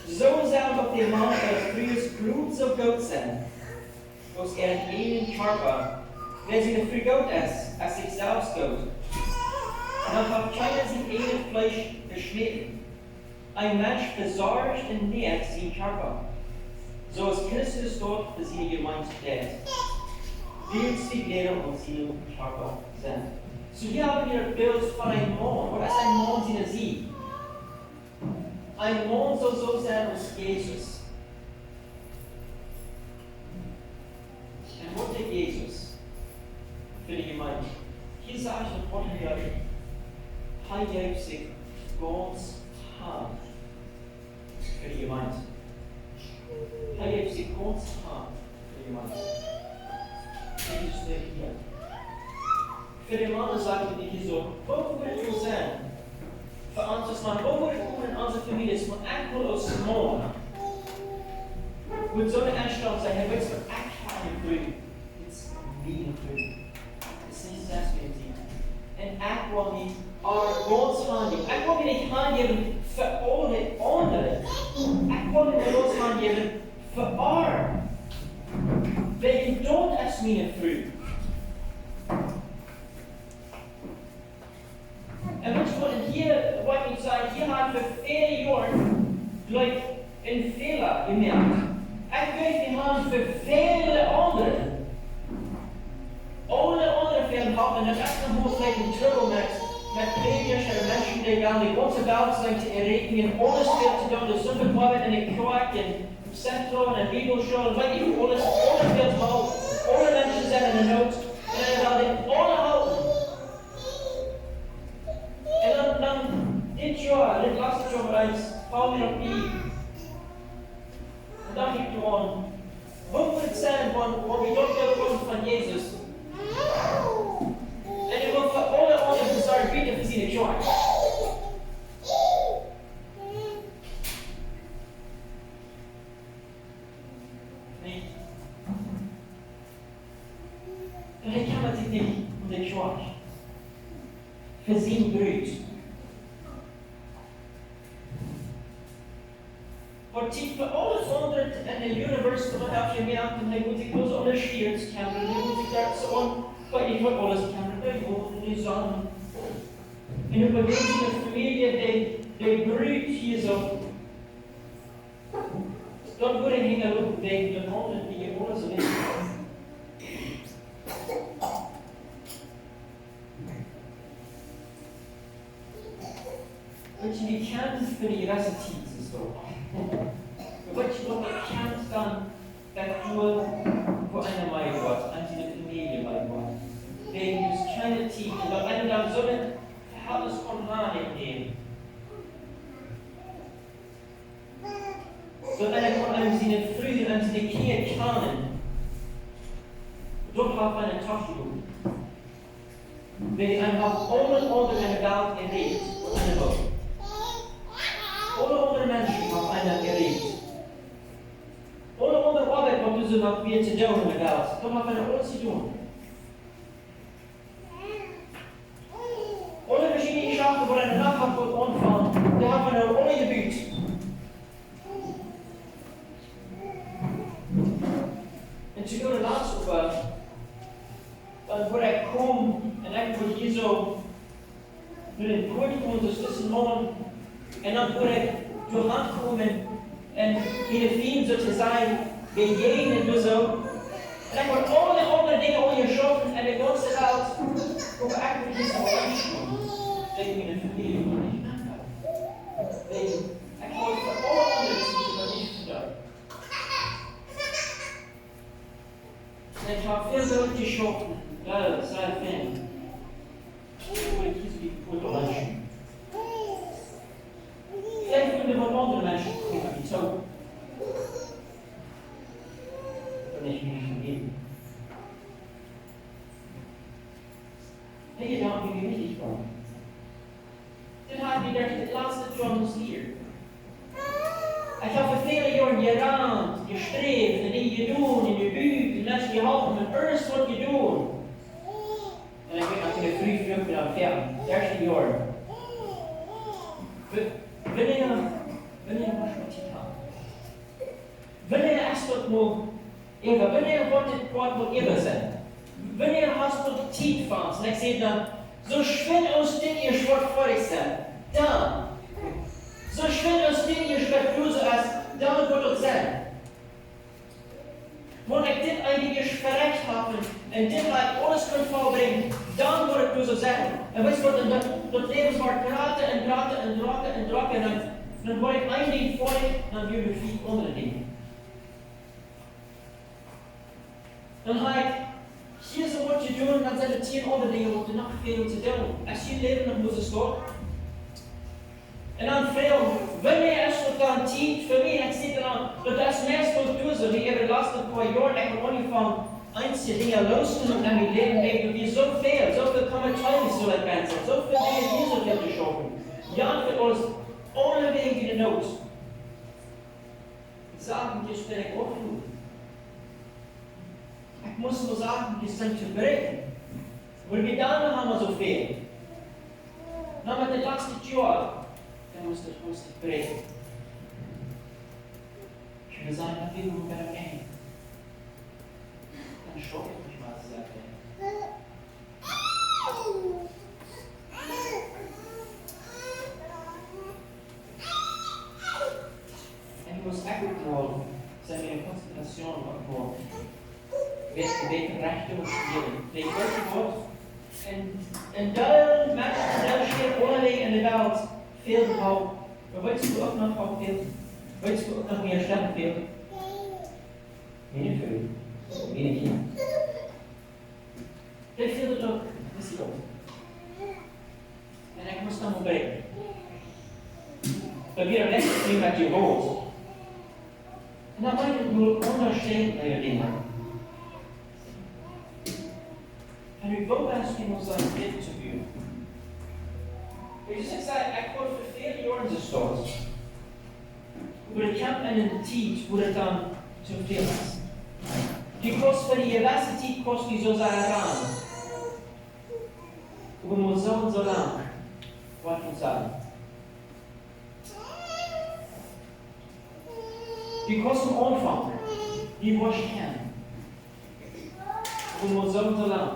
So soll doch der Mann als frühes Blut so Gott sein, aus einen Körper, wenn sie nicht für Gott ist, als sich selbst Gott. Dann hat keiner sich einen Fleisch geschnitten. Ein Mensch besorgt und nährt seinen Körper. So ist Christus dort für seine Gemeinde steht. Will sie Glieder und seinen Körper sein. So hier haben wir das Bild von einem Mond. Was ist ein Mond, den er sieht? Ein Mond soll so sein als Jesus. Ein Mond der Jesus für die Gemeinde. Hier sage ich noch von hier, er gibt sich Gottes Hand für die Gemeinde. Er gibt sich Gottes Hand für die Gemeinde. Jesus ist nicht hier. Für den Mann sagt er nicht so, wo willst du sein? Für uns ist man, wo willst du in unserer Familie ist man aktuell aus dem Mond. moet zo'n aanstand zijn. Hij weet wat ik ga je doen. Het is wie doen. Het is niet 6 minuten. En ik wil niet Gods hand geven. Ik wil niet hand geven voor alle anderen. Ik wil niet Gods hand geven voor haar. Wegen dood is mijn fruit. En weet je wat hier, wat ik zei, hier had voor vele jaren gelijk een fehler gemerkt. Ik weet die hand voor vele anderen. Alle andere Fehler haben, und das ist noch vielleicht ein Trouble mit Predigers en mensen die dan die onze wereld zijn te erreiken en alles veel te doen, de zonderbouwen en de kerk en centrum en bibelschool, weet je, alles veel te houden. Alle mensen zijn in de nood en dan in alle houden. En dan dit jaar, dit laatste jaar bereits, val weer op die. En dan denk ik gewoon, hoe moet het zijn wat we toch willen van Jezus? En je wil voor alle anderen bezorgd bieden voor zijn joy. Nee. En hij kan het niet om de joy. Voor zijn bruid. Maar voor alles andere in de universe, wat heb je gemerkt, en hij moet zich dus onderscheid kennen, en hij moet zich daar zo but you put all this camera there, you hold the news on. En op een beetje in de familie, die bruut hier zo. Dan word ik heen lopen bij de handen die je alles weet. Wat je niet kent voor die recipes en zo. Wat je nog niet kent dan, dat doe voor een mij wat, en die de familie mij wat. They use kleine Tiefen. En dan zullen alles online nehmen. So eine von einem sie nicht früher an die Kirche kamen. Dort auf eine Taschenbuch. Wenn einfach ohne andere eine Welt erlebt, eine Welt. Ohne andere Menschen auf einer erlebt. Ohne andere Arbeit, was du so noch wieder zu tun in der Welt. Doch auf eine alles zu tun. Ohne verschiedene Schafen, wo eine Nachbarn anfangen, da haben wir noch ohne Gebüt. En toen de laatste was, dan word ik kom en ik word hier zo met een woord komen tussen mannen en dan word ik door hand komen en in de vriend zo te zijn, bij jij en zo. En ik word alle andere dingen al je schoffen en de ganze geld, hoe ik word hier zo aanschoen. Dat ik in een familie moet niet aanhouden. Ik word voor alle andere dingen maar niet gedaan. En ik heb veel zo geschoten. Ja, dat is heel fijn. Ik wil kiezen die goede mensen. Jij vindt wat andere mensen goed, maar niet zo. Dan is je niet vergeten. En je dankt me niet van. Dit had ik het laatste Johns hier. Ik heb voor vele jaren geraamd, gestreefd en in je doen, in je buurt, en mensen geholpen met alles wat je doet. En ik ben nog in de vrije vlucht naar ver, 13 jaar. Wanneer was wat je kan? Wanneer is dat nog even? Wanneer wordt het wat moet even zijn? Wanneer hast du tijd van? En ik zeg dan, zo schwin ons dit hier zwart voor ik zijn. Dan. Zo schwin ons dit hier zwart bloze als, dan wordt het zijn. Wanneer ik dit eigenlijk verrecht heb en dit alles kan volbrengen, dan wordt het zo zijn. En weet je wat, dat leven wordt praten en praten en draken en draken en dan word ik eindelijk voor ik, dan weer de 4 andere dingen. Dan ga ik hier zo wat je doen, dan zijn er 10 andere dingen wat er nog veel te doen. Als je leven nog moet stoppen. En dan veel, wanneer is het dan tijd voor mij? Ik zie dan, dat is meestal doen zo, die hebben de laatste paar jaar echt gewoon van einzelne dingen loszullen in mijn leven leven. Wie zoveel kan man teilen zo het mensen, zoveel dingen hier zo veel te schaffen. Ja, voor ons, alle wegen die de nood. sagen, je sterk opvoeden. Ik moest wel zeggen, je zijn te breken. Maar gedaan hebben we zoveel. Nou, met de laatste jaar, dan moest het breken. We zijn dat veel meer met hem. Dan schrok ik mich mal sehr viel. En ik was echt gewoon, zijn we in concentration gewoon. Weet recht door spelen. Weet wat wordt. En duizend mensen, duizend onderling in de wereld, veel hoop. Maar weet je ook nog hoop veel? Weet je ook nog meer sterren veel? Minder veel. Minder kind. Dit viel het ook, is hij op. En ik moest dan wel breken. Dat weer een les met je woord. En dan moet je het onderscheiden dingen. En u wil wensen ons aan dit te doen. Dus ik zei, ik word voor veel jaren gestoord. Over het kamp en in de tijd, hoe het dan zoveel is. Die kost voor die laatste tijd kost die zo zijn raam. We moeten zo lang, wat we zeggen. Die kost een omvang, die was kennen. We moeten zo lang.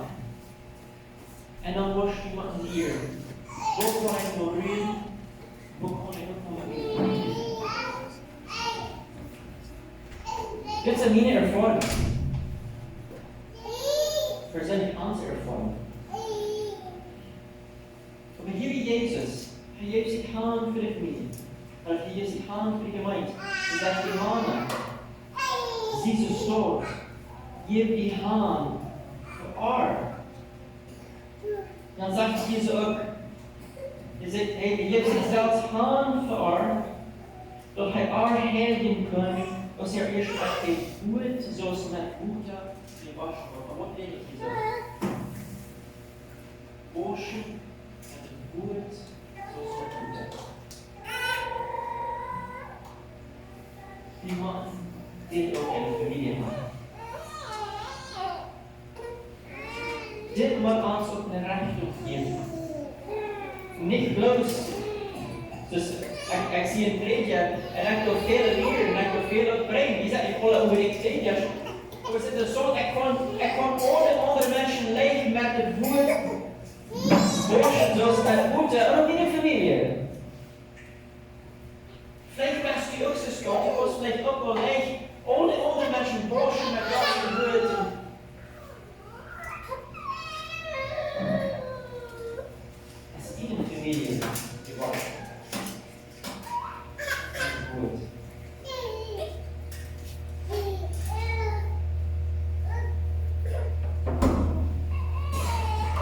En dan was iemand hier. Wat kon ik nog ruim? Wat kon ik nog meer? Dit is mijn ervaring. Er zijn die andere ervaringen. Maar hier Jezus, hij heeft zich hand voor de familie. Hij heeft zich hand voor de gemeente. En zegt die handen, zie ze stoot. Geef die hand voor haar. Dan zegt Jezus ook, hij heeft zichzelf hand voor haar, dat hij haar helpen kan, als hij eerst echt goed, zoals met Buddha gewaschen wordt. Maar wat weet ik hier zo? Waschen met het goed, zoals met Buddha. Die man deed ook in de familie hebben. Dit moet ons ook een recht geven. Niet bloos. Dus ik zie een preekje en ik wil veel leren en ik wil veel opbrengen. Die zegt, ik wil over die preekjes. We zitten zo, ik kon andere mensen leven met het woord. Borsten zoals met Buddha en ook in de familie. Vielleicht best du auch so Gott, du musst vielleicht auch mal nicht ohne andere Menschen borsten mit Gottes Wort. Es ist in der Familie gewaschen. Gut.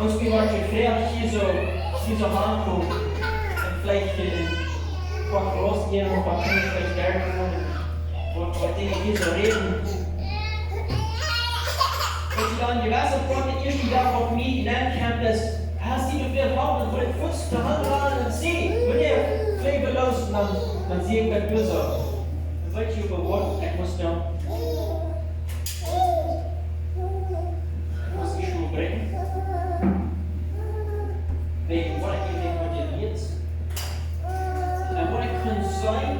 Ons wie wordt gevraagd hier zo aankomt en vielleicht wat gelost hier nog wat kunnen vielleicht sterker worden, wat dingen hier zo reden. Als je dan je Wasser kommt, de eerste dag op mij in een campus, hast du veel houden voor het voetst te handelen en zie, wanneer vliegen los, dan zie ik dat zo. Dan weet je over wat ik moest doen. Ik moest die schoen brengen. Wegen wat ik hier modelleert. En wat ik kan zijn,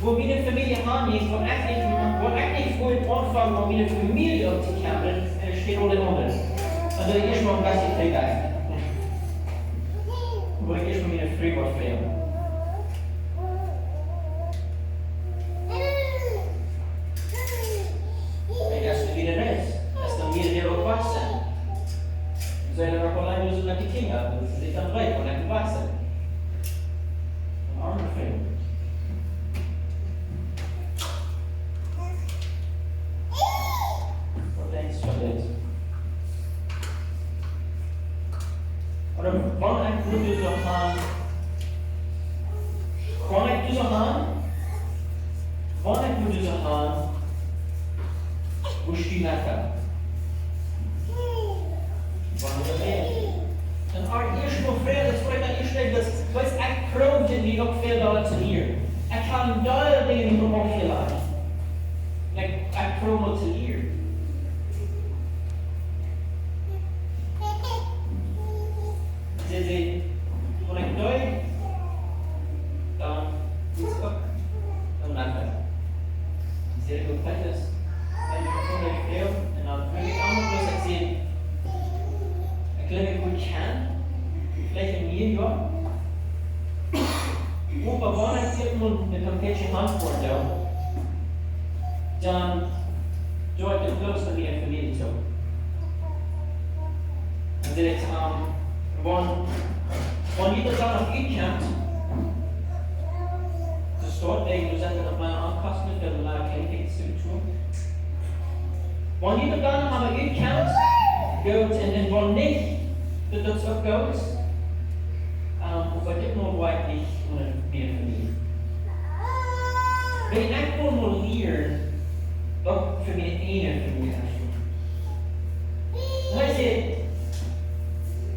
wo meine Familie haben ist, wo ich nicht vorhin anfangen, wo meine Familie aufzukämpfen, steht alle anderen. Also ich erstmal ein bisschen Träger. Wo ich erstmal meine Frau aufnehmen. Und erst wieder raus. Erst dann wieder der aufwachsen. So er noch allein so nach die Kinder, das ist dann reif und dann gewachsen. Ein armer Film. Oder wann ik moet dus gaan, wanneer ik moet dus gaan, moest je lekker. Wanneer weer? En als eerst nog veel, dat spreekt dan eerst tegen, dat was echt groot in die nog veel daar te hier. Ik ga een duidelijk dingen niet op opgeladen. Ik probeer te leren. Ze zei, wanneer ik doe, dan moet ik ook een lachen. Ze zei, ik wil fitness. En ik kom ik veel. En dan wil ik allemaal plus ik zei, ik leg ik goed gaan. Vielleicht in jedem Jahr. Aber wann ich eine komplette Antwort da, dann dort der Plus von der Familie so. Und direkt wann jeder dann auf ihn kommt, das dort wegen, du sagst, auf meine Ankasten, der du leider kein Kind zu tun. Wann jeder dann auf ihn kommt, geht und wann nicht, dat ook goes. Of dit nog wat niet meer verdienen. Ben je echt gewoon leren, ook voor mijn ene familie.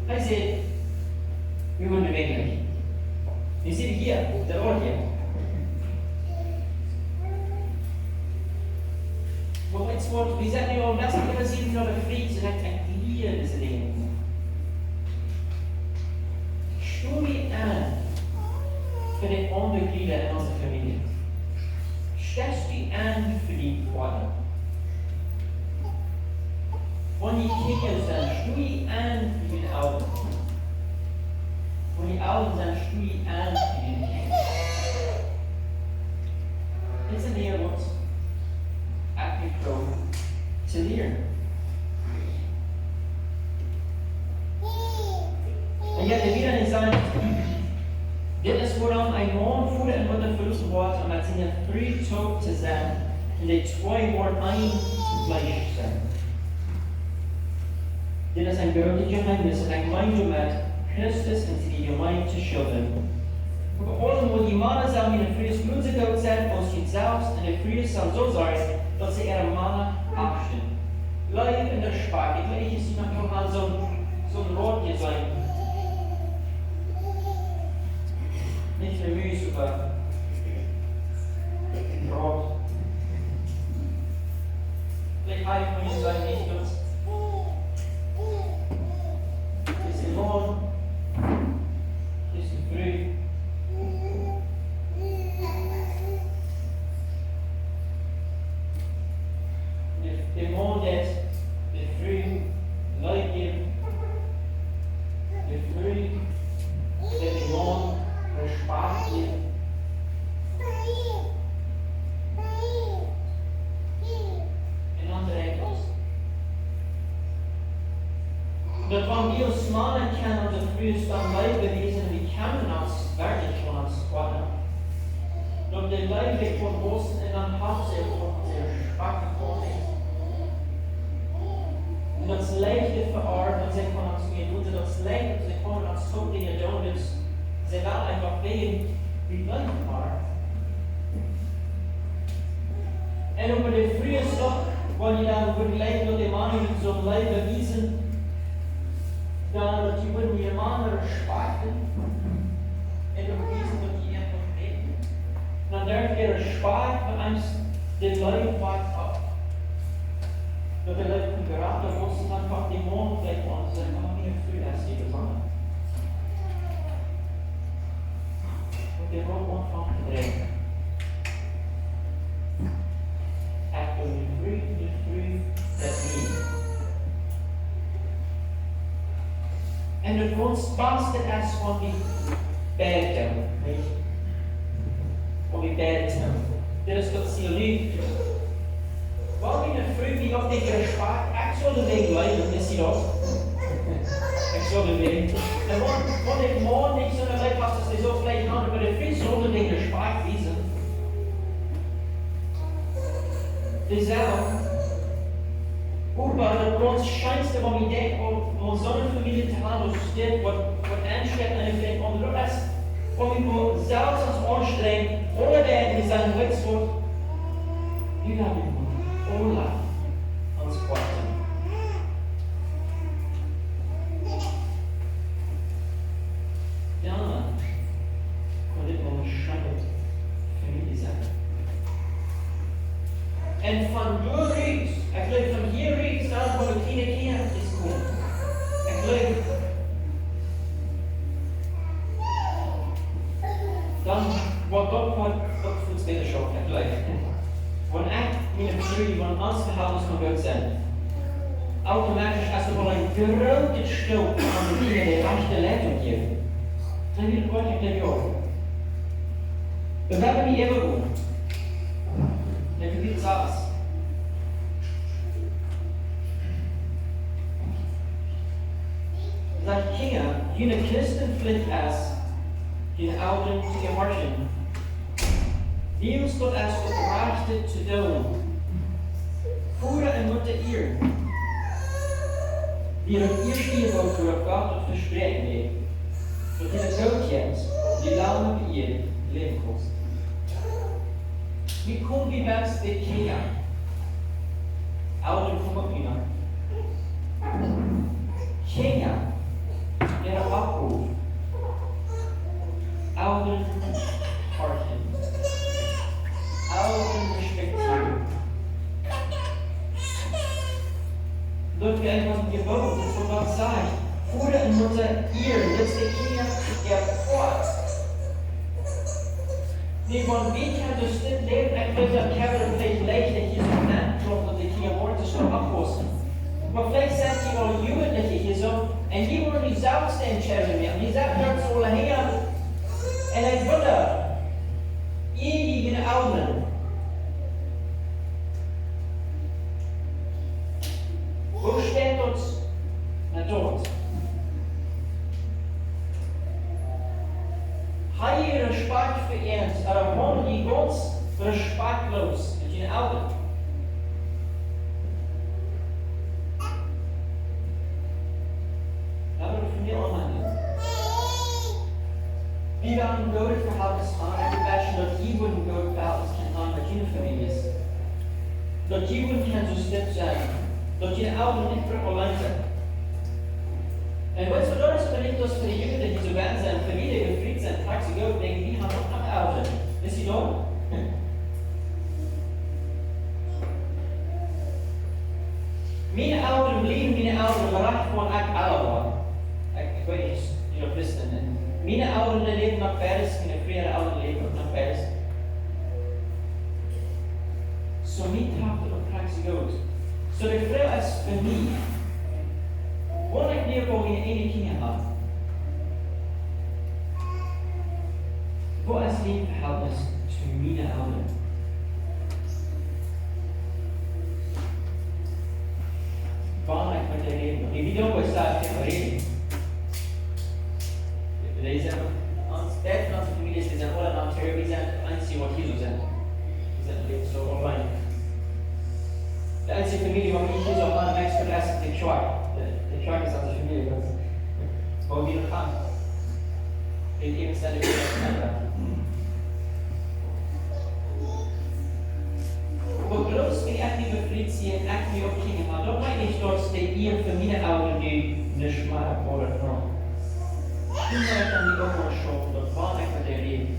Hij zegt, we moeten weg. Je ziet hier, de oortje. Maar het wordt, we zeggen nu al, dat we zien naar de vrienden, dat het hier is erin. Studie aan voor de onderglieder in onze familie. Stellst die aan voor die Vater. Wanneer je Kinder zijn, studie aan voor die ouderen. Wanneer die ouderen zijn, studie aan voor die kinderen. Dit is een leer wat ik probeer te leren. En je hebt wieder gesagt, dit is waarom een man voeder en moeder verloren wordt, omdat ze früh tot te zijn en de twee worden één Fleisch zijn. Dit is een grote geheimnis, een gemeinschaft met Christus en die gemeente schilderen. Vor allem, wo die Männer sagen, in der frühes Blutsgegoten sind, aus sich selbst in der frühes soll so sein, dass sie ihre Männer abstimmen. Leid in der Sprache, ich will nicht mal so ein Wort hier sein. Nicht mehr Mühe, aber Brot. Vielleicht habe ich mir sagen, nicht das. Bisschen Lohn, bisschen früh. Der Mond ist, der früh, Leute, der früh, der Mond, der Spaß, in andere Eckels. Dat wanneer wir uns malen können, und frühest dann Leib gewesen, wie kamen uns wirklich von uns Vater. Doch der Leib wird von außen in einem Hauptsee von sehr schwachen Vorsicht. Und das Leid verordnet sich von uns mir, und das Leid, das von uns so Dinge tun, ist, sie werden einfach wegen, wie Leid war. Und über den frühen Stock, wenn ihr dann vergleicht mit dem Mann mit so einem Leib bewiesen, dann wird die würden ihre Mann spalten, und bewiesen wird die einfach reden. Dann darf ihre Spalt von uns den Leib weit ab. Door de leuk geraakt of ons dan pak die mond weg van ze zeggen, maar niet früh als die gevangen. Und der Rob anfangen zu drehen. After we free, that means. En de grond bastet als van die bergen, niet? Van die bergen. Dit is wat Sionie. Wat in een früh wie op de gespaard, ik zal de weg leiden, is hij dat? Ik zal de weg. En wat ik morgen niet zo'n weg was, is zo vielleicht nog, maar de früh zal de weg gespaard wezen. Dezelfde. Oerbare, ons schijnste, wat we denken, om zo'n familie te gaan, of dit, wat aanschrijft en ik denk, om de rest, wat we zelfs ons aanstrengen, ohne dat we zijn wetswoord, nu hebben we Ola ans Quattro. Ja, kon dit wel een schabbel familie zijn. En van doorreeks, ik geloof van hier reeks aan van de kleine kinderen is komen. Ik geloof. Dan wordt dat wat opvoedswetenschap, ik geloof. Wanneer ik mijn studie van ons verhoudens van God zijn, automatisch als er wel een grote stuk aan de dingen de rechte leiding geven, dan wil ik wat ik denk ook. We hebben niet immer goed. Dat je niet zelfs. Dat kinderen, die christenplicht is, die ouderen te gehorchen. Die ons tot als opdrachten te doen. Voeren en moeten eer. Die er een eerste ook voor elkaar tot verspreken heeft. Dat je het ook hebt, die lang bij je leven kost. Wie komt die best bij Kenia? Ouderen komen ook niet naar. Kenia, er oproep. Ouderen harten. Ouderen respecteren. Dat we einfach geboten, das ist was sagt. Vater en moeder hier, dit is de Kenia erford. Nee, want wie kan dus dit leven? Ik weet dat Kevin vielleicht leicht dat je zo naamklopt dat de Kenia woorden zo aflossen. Maar vielleicht zijn die wel jugendliche hier zo en die worden niet zelfs de entscheiden meer. Die zeggen dat zo her. En ik wonder, iedereen ouderen. Wo steht uns? Na dort. Habe je respect voor ons, aber wonen die ganz respektlos met je ouderen? Dat wil ik van heel allemaal doen. Wie werden goede verhoudens aan en we wensen dat je een goede verhoudens kan aan met je families. Dat je kan zo stil zijn. Dat je ouderen niet terug alleen zijn. En wat zo dat is bericht als voor de jongeren die zo wens zijn, familie gevriend zijn, straks ook denken, die gaan ook naar ouderen. Is die dan? Mijn ouderen bleven mijn ouderen berecht van ik allemaal. Ik weet niet, die dat wisten. Mijn ouderen leven naar Paris, mijn vrienden ouderen leven naar Paris. Zo niet gaat het op straks ook. So de vraag is voor mij, wanneer wil je een kind hebben? Wat is het verhoudens tussen mijn ouderen? Wanneer moet je reden? Wie doen we zelf geen reden? Deze zijn ons tijd van onze families, die zijn alle amateur, die zijn einzig wat hier zo zijn. Die zijn niet zo online. De einzige familie waar ik hier zo aan niks verrest is de Choi. De Choi is onze familie, waar we hier gaan. In even stellen we dat. Wat bloos ik echt niet bevriend zie en echt niet opgingen, maar dat maakt niet dat de eer van mijn ouderen die niet maar worden genomen. Toen ben ik dan die ook maar schoon, dat waar ik met de reden,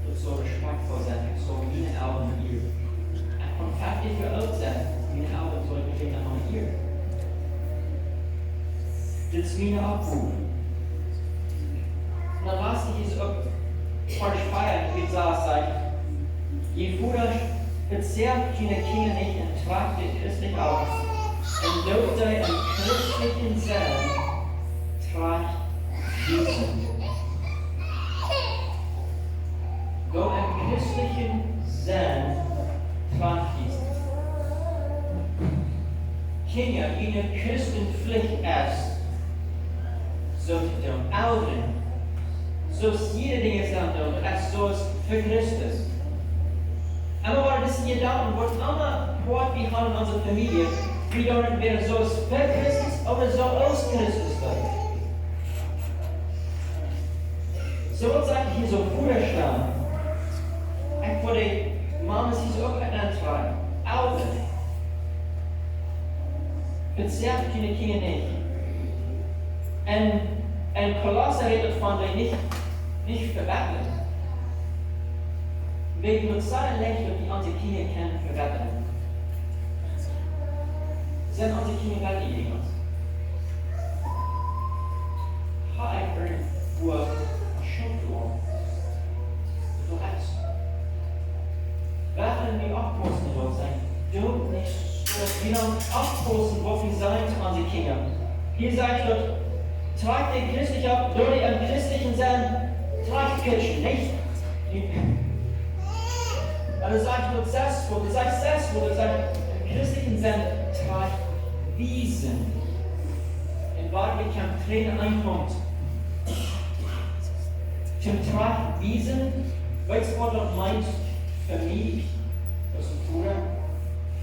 dat zo respectvol zijn, zo mijn ouderen hier. En van 50 jaar oud zijn. Mijn ouders zullen beginnen aan hier. Dit is mijn oproep. En dan lastig is ook verspreid, wie Sarah sagt, je voeders bezerrt je Kinder nicht und tragt dich christlich aus. Und dort sei ein christlichen Sein, tragt diesen. Door een christlichen Sein, tragt diesen. Kinder, die een christenpflicht is, zo te doen. Ouderen, zoals jede dingen zou doen, als zoals voor Christus. En wat is hier dan? Wordt allemaal wat we gaan in onze familie. We doen het weer zoals voor Christus of zoals Christus doet. Zoals ik hier zo voor staan. En voor de mannen die ze ook gaan aanvragen. Ouderen. Het zelf kunnen kinderen niet. En Kolosser redet van die nicht verwechseln. Wegen uns seine Lächeln, die unsere Kinder können verwechseln. zijn onze kinderen wel die dingen. Ga ik er voor schuld door? Du hast. Werden wir Apostel dort sein? Du nicht so. Wir haben Apostel, wo wir sein zu unseren Kindern. Hier sagt dort, tragt den christlichen ab, durch den christlichen sein, tragt Kirchen, nicht? Also sagt dort successful, du sagst successful, du sagst christlichen sein, tragt Wiesen. In Wahrheit kann Tränen einkommt. Zum Trag Wiesen, weißt du, was dort meint? Für mich, aus dem Bruder,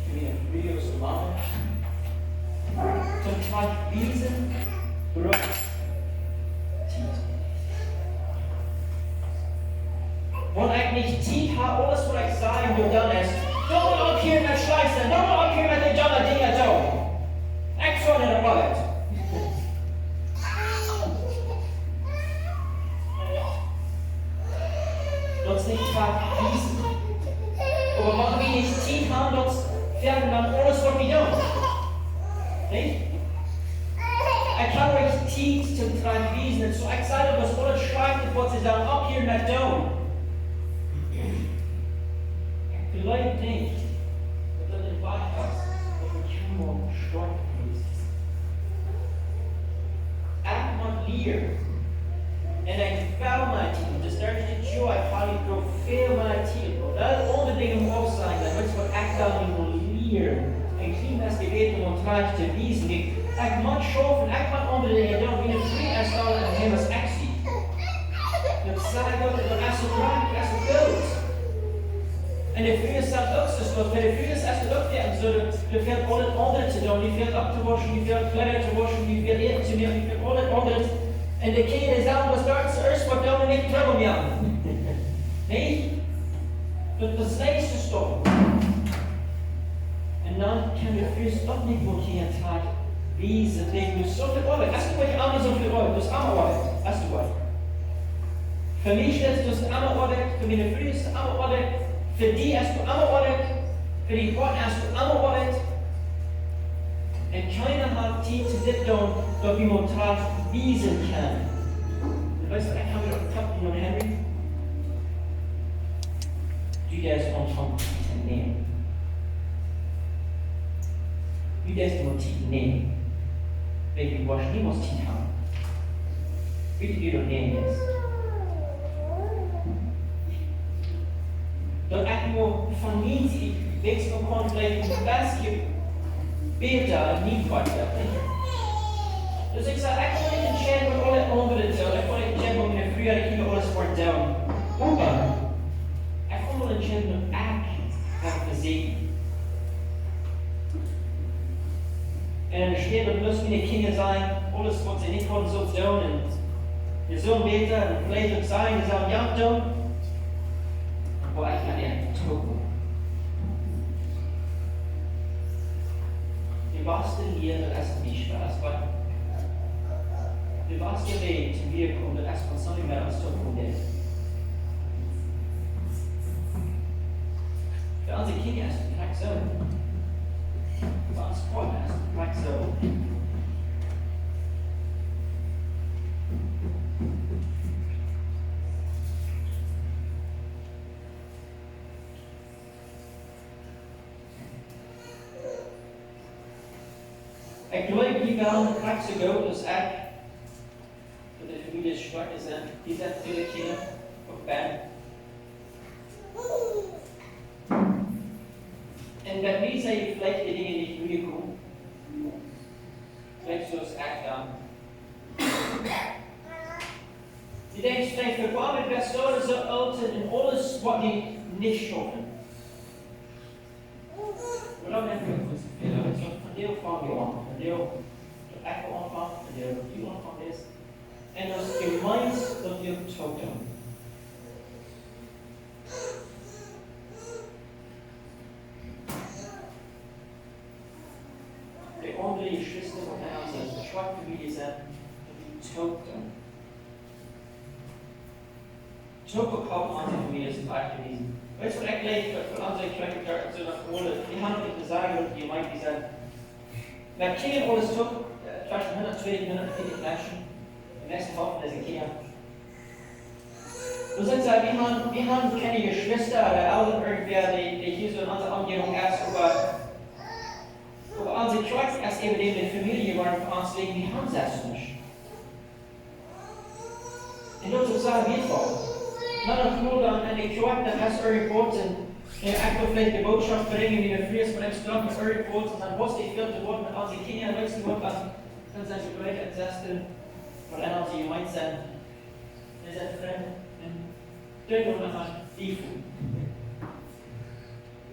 für meine Brüder aus der Mama. Zum Trag Wiesen, Brot, Tiet. Wenn ich nicht Tiet habe, alles, was ich sage, und dann ist, don't look here mit Scheiße, don't look here mit den dummen Dingen da. Ich schon in der Wallet. Dort nicht verwiesen. Aber wenn wir nicht Tiet haben, dort werden dann alles, was wir tun. Nicht? Ich kann euch Tiet zum Verwiesen. Und so ich sage, was alles schreibt, was sie sagen, up here not down. Vielleicht nicht. Aber dann in Wahrheit, dass wir Kinder stark ist. Einmal hier. En ik vuil mijn team. Dus daar is de joy. Ga ik door veel mijn team. Dat is onder dingen omhoog zijn. Dat is wat ik dan wil leren. En ik zie dat je weet om het te wijzen. Ik moet schoven. Ik moet onder dingen doen. Wie een vriend is dan en hem als ik zie. Dat zeg ik ook. Dat als het raakt, als het dood. En de vrienden zijn ook zo. Want bij de vrienden als het ook werden. Zo er veel al het andere te doen. Die veel op te wassen. Die veel kleren te wassen. Die veel eten te maken. Die veel al het andere. En de kinderen zelf was daar eerst wat dan niet trouwen met. Nee? Dat is niks te stoppen. En dan kan je first ook niet meer geen tijd wijzen tegen dus zoveel arbeid. Als je wat je allemaal zoveel arbeid, dus allemaal arbeid. Als je wat. Voor mij is het dus allemaal arbeid, voor mijn vrienden is het allemaal arbeid, voor die is het allemaal arbeid, voor die partner is het allemaal arbeid. En keiner hat die zu dit doen, dat iemand traag wijzen kan. En weißt du, ik heb weer op kap van Henry. Du das ontvangt te nemen. Du das de motief nemen. Weet je, was niemand tien gaan. Weet je, wie dat nemen is. Dat ik nur van niets, ik wees nog kon blijven, best je beter en niet weiter. Dus ik zei, ik wil niet entscheiden met alle anderen zo. Ik wil niet entscheiden met mijn vrienden, ik wil alles voor doen. Maar ik wil wel entscheiden met ik heb gezien. En später müssen meine Kinder sein, alles was sie nicht konnten, so tun. Und wir sollen beter und vielleicht sein, die sagen, ja, tun. Aber ich kann ja tun. Wir basteln hier das nicht Spaß, weil wir basteln Weg zum Wirken und das von so mehr als Zukunft. Für unsere Kinder ist es vielleicht so. Für uns Freunde ist es vielleicht so. Ik geloof die wel een praktische goal, dus ik, dat de familie zwak is en die zijn veel kinderen op ben. En bij mij zijn je vielleicht de dingen niet meer komen. Vielleicht zoals ik dan. Die denkt vielleicht, wir waren Personen so alt en alles wat die niet schaffen. Maar dan heb ik ook goed veel. Het is een deel van je aan, een deel dat ik wil aanvangen, een deel dat je aanvangen is. En dat is gemeend dat je het zou doen. De andere je zuster van mij als een zwak familie zijn, dat je het zou doen. Zoveel kopen aan de familie is het uitgewezen. Weißt du, ich lebe für unsere Krankenkassen so nach vorne. Die haben nicht gesagt, dass die meint, die sind Wer Kinder alles tut, vielleicht 120, 140 Menschen, im nächsten Haufen ist ein Kinder. Du sagst ja, wir haben keine Geschwister oder Eltern irgendwer, die hier so in unserer Umgebung erst über unsere Kreuz erst eben in der Familie waren für uns wegen, wir haben das nicht. Und du sagst, wie voll. Dann nur dann an die Kreuz, dann hast du irgendwo einfach vielleicht die Botschaft bringen, wie wir früher von dem Strand irgendwo und dann wusste ich, viel zu Wort mit unseren Kindern nutzen wird, dann sind sie gleich entsetzt, weil einer sie gemeint sind, wir sind fremd. Denk nog aan die voet.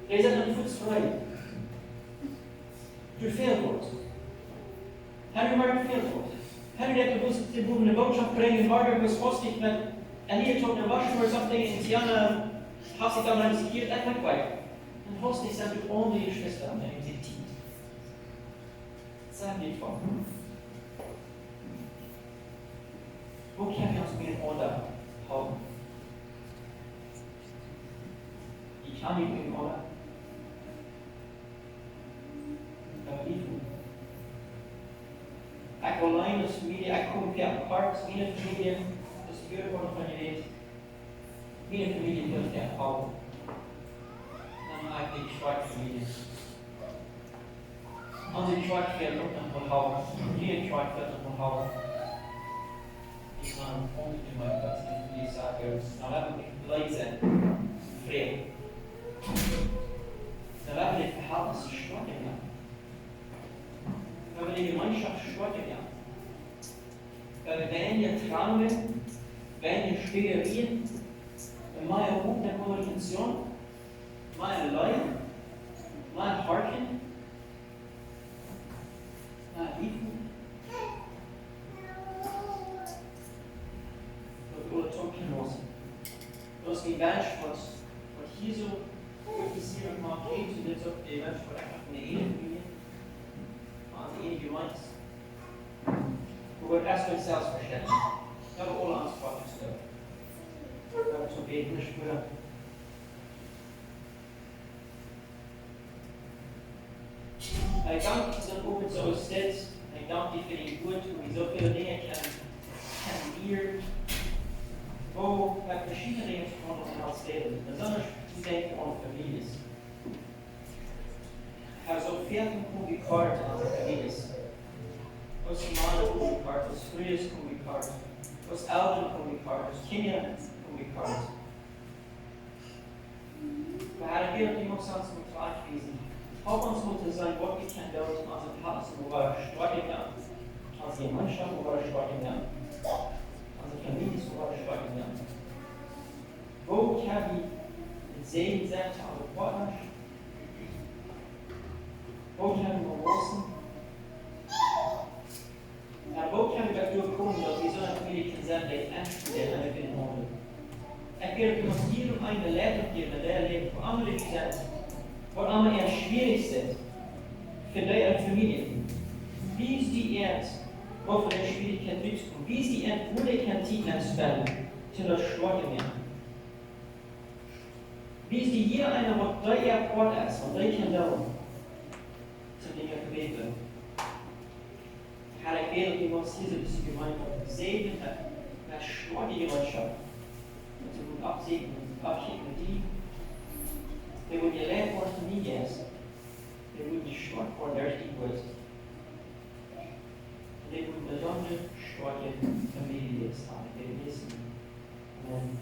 Je zet een voet vrij. Door veel wordt. Heb je maar veel wordt. Heb je dat de boel in de boodschap brengen, waar was postig met en hier tot een wasje of something in Tiana, hast ik dan een keer echt maar kwijt. En hostig zijn du onder je schwester aan de tijd. Zijn niet van. Hoe kan je ons meer onder houden? Ich habe ihn im Ohr. Ik alleen als familie, ik kom via apart, mijn familie, dus de buren worden van je weet. Mijn familie wil ik houden. Dan maak ik zwarte familie. Als ik zwart wil, ook dan wil houden. Hier zwart wil, dan wil houden. Ik ga een vond in mijn plaats en die zaken. Nou heb ik blij zijn. Vrede. Da werden die Verhältnisse stark werden. Da werden die Gemeinschaft stark werden. Wenn wir Traumen, wenn wir Spielerien, meine Ruhe der Kommunikation, meine Leute, mein Harken, mein Lieben, das wurde Token los. Das ging ganz was hier so. Ich sehe noch mal okay, zu der Zeit, die Menschen einfach eine Ehe, also Ehe gemeint. Wo wir erstmal selbstverständlich. Ich habe alle Ansprache zu tun. Ich habe zum Beten nicht mehr. Ich danke diesen Open so steht. Ich danke dir für den Gut, wie so viele Dinge kann ihr, wo wir verschiedene Dinge von uns erzählen. Besonders denken aan families. Ik ga zo 14 communicaren aan de families. Als mannen communicaren, als vrienden communicaren, als ouderen communicaren, als kinderen communicaren. We hadden heel veel iemand zelfs moeten uitwijzen. Op ons moeten zijn wat ik kan doen als een plaats waar we starten gaan. Als gemeenschap waar we starten gaan. Als families waar we starten gaan. Wo kan we Segen zijn aan de partners. Wo kunnen we lossen? En wo kunnen we ertoe komen dat we zo'n familie kunnen zijn die aanstellen en we kunnen houden? Ik wil dat we ons hier om een Leitung geben, der Leben für andere Gesetze, wo andere eher schwierig sind, für die Familie. Wie ist die Erde, wo für die Schwierigkeit durchkommt? Wie ist die Erde, wo die kann Titel spellen, zu der Schwache werden? Wie ist die jeder einer, was drei Akkorde ist und drei Kanäle zu Dingen gebeten? Herr, ich bete, die uns diese Gemeinschaft segnen, das Schwach die Gemeinschaft, und sie gut absegnen, abschicken die wo die Lehrwort nie ist, die wo die Schwach vor der richtig ist, die wo besonders schwache Familie ist, die wissen. Amen.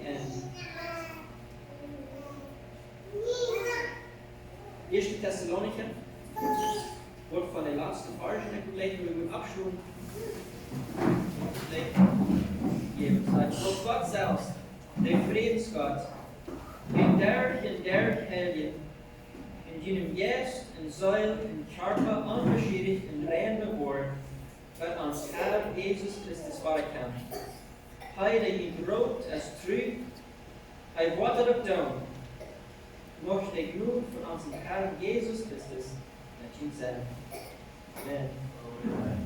the end. 1. Thessalonicher wordt van de laatste verse en ik wil even een abschluss geben. Doch Gott selbst, der Friedensgott, in der Helden, in jenem Geest en Zeil en Charta onverschillig en reine Woord, wat ans Herr Jesus Christus wahrkam. Hij die geroopt als true, hij watert op down. Mocht de Gnade von unserem Herrn Jesus Christus mit ihm sein. Amen.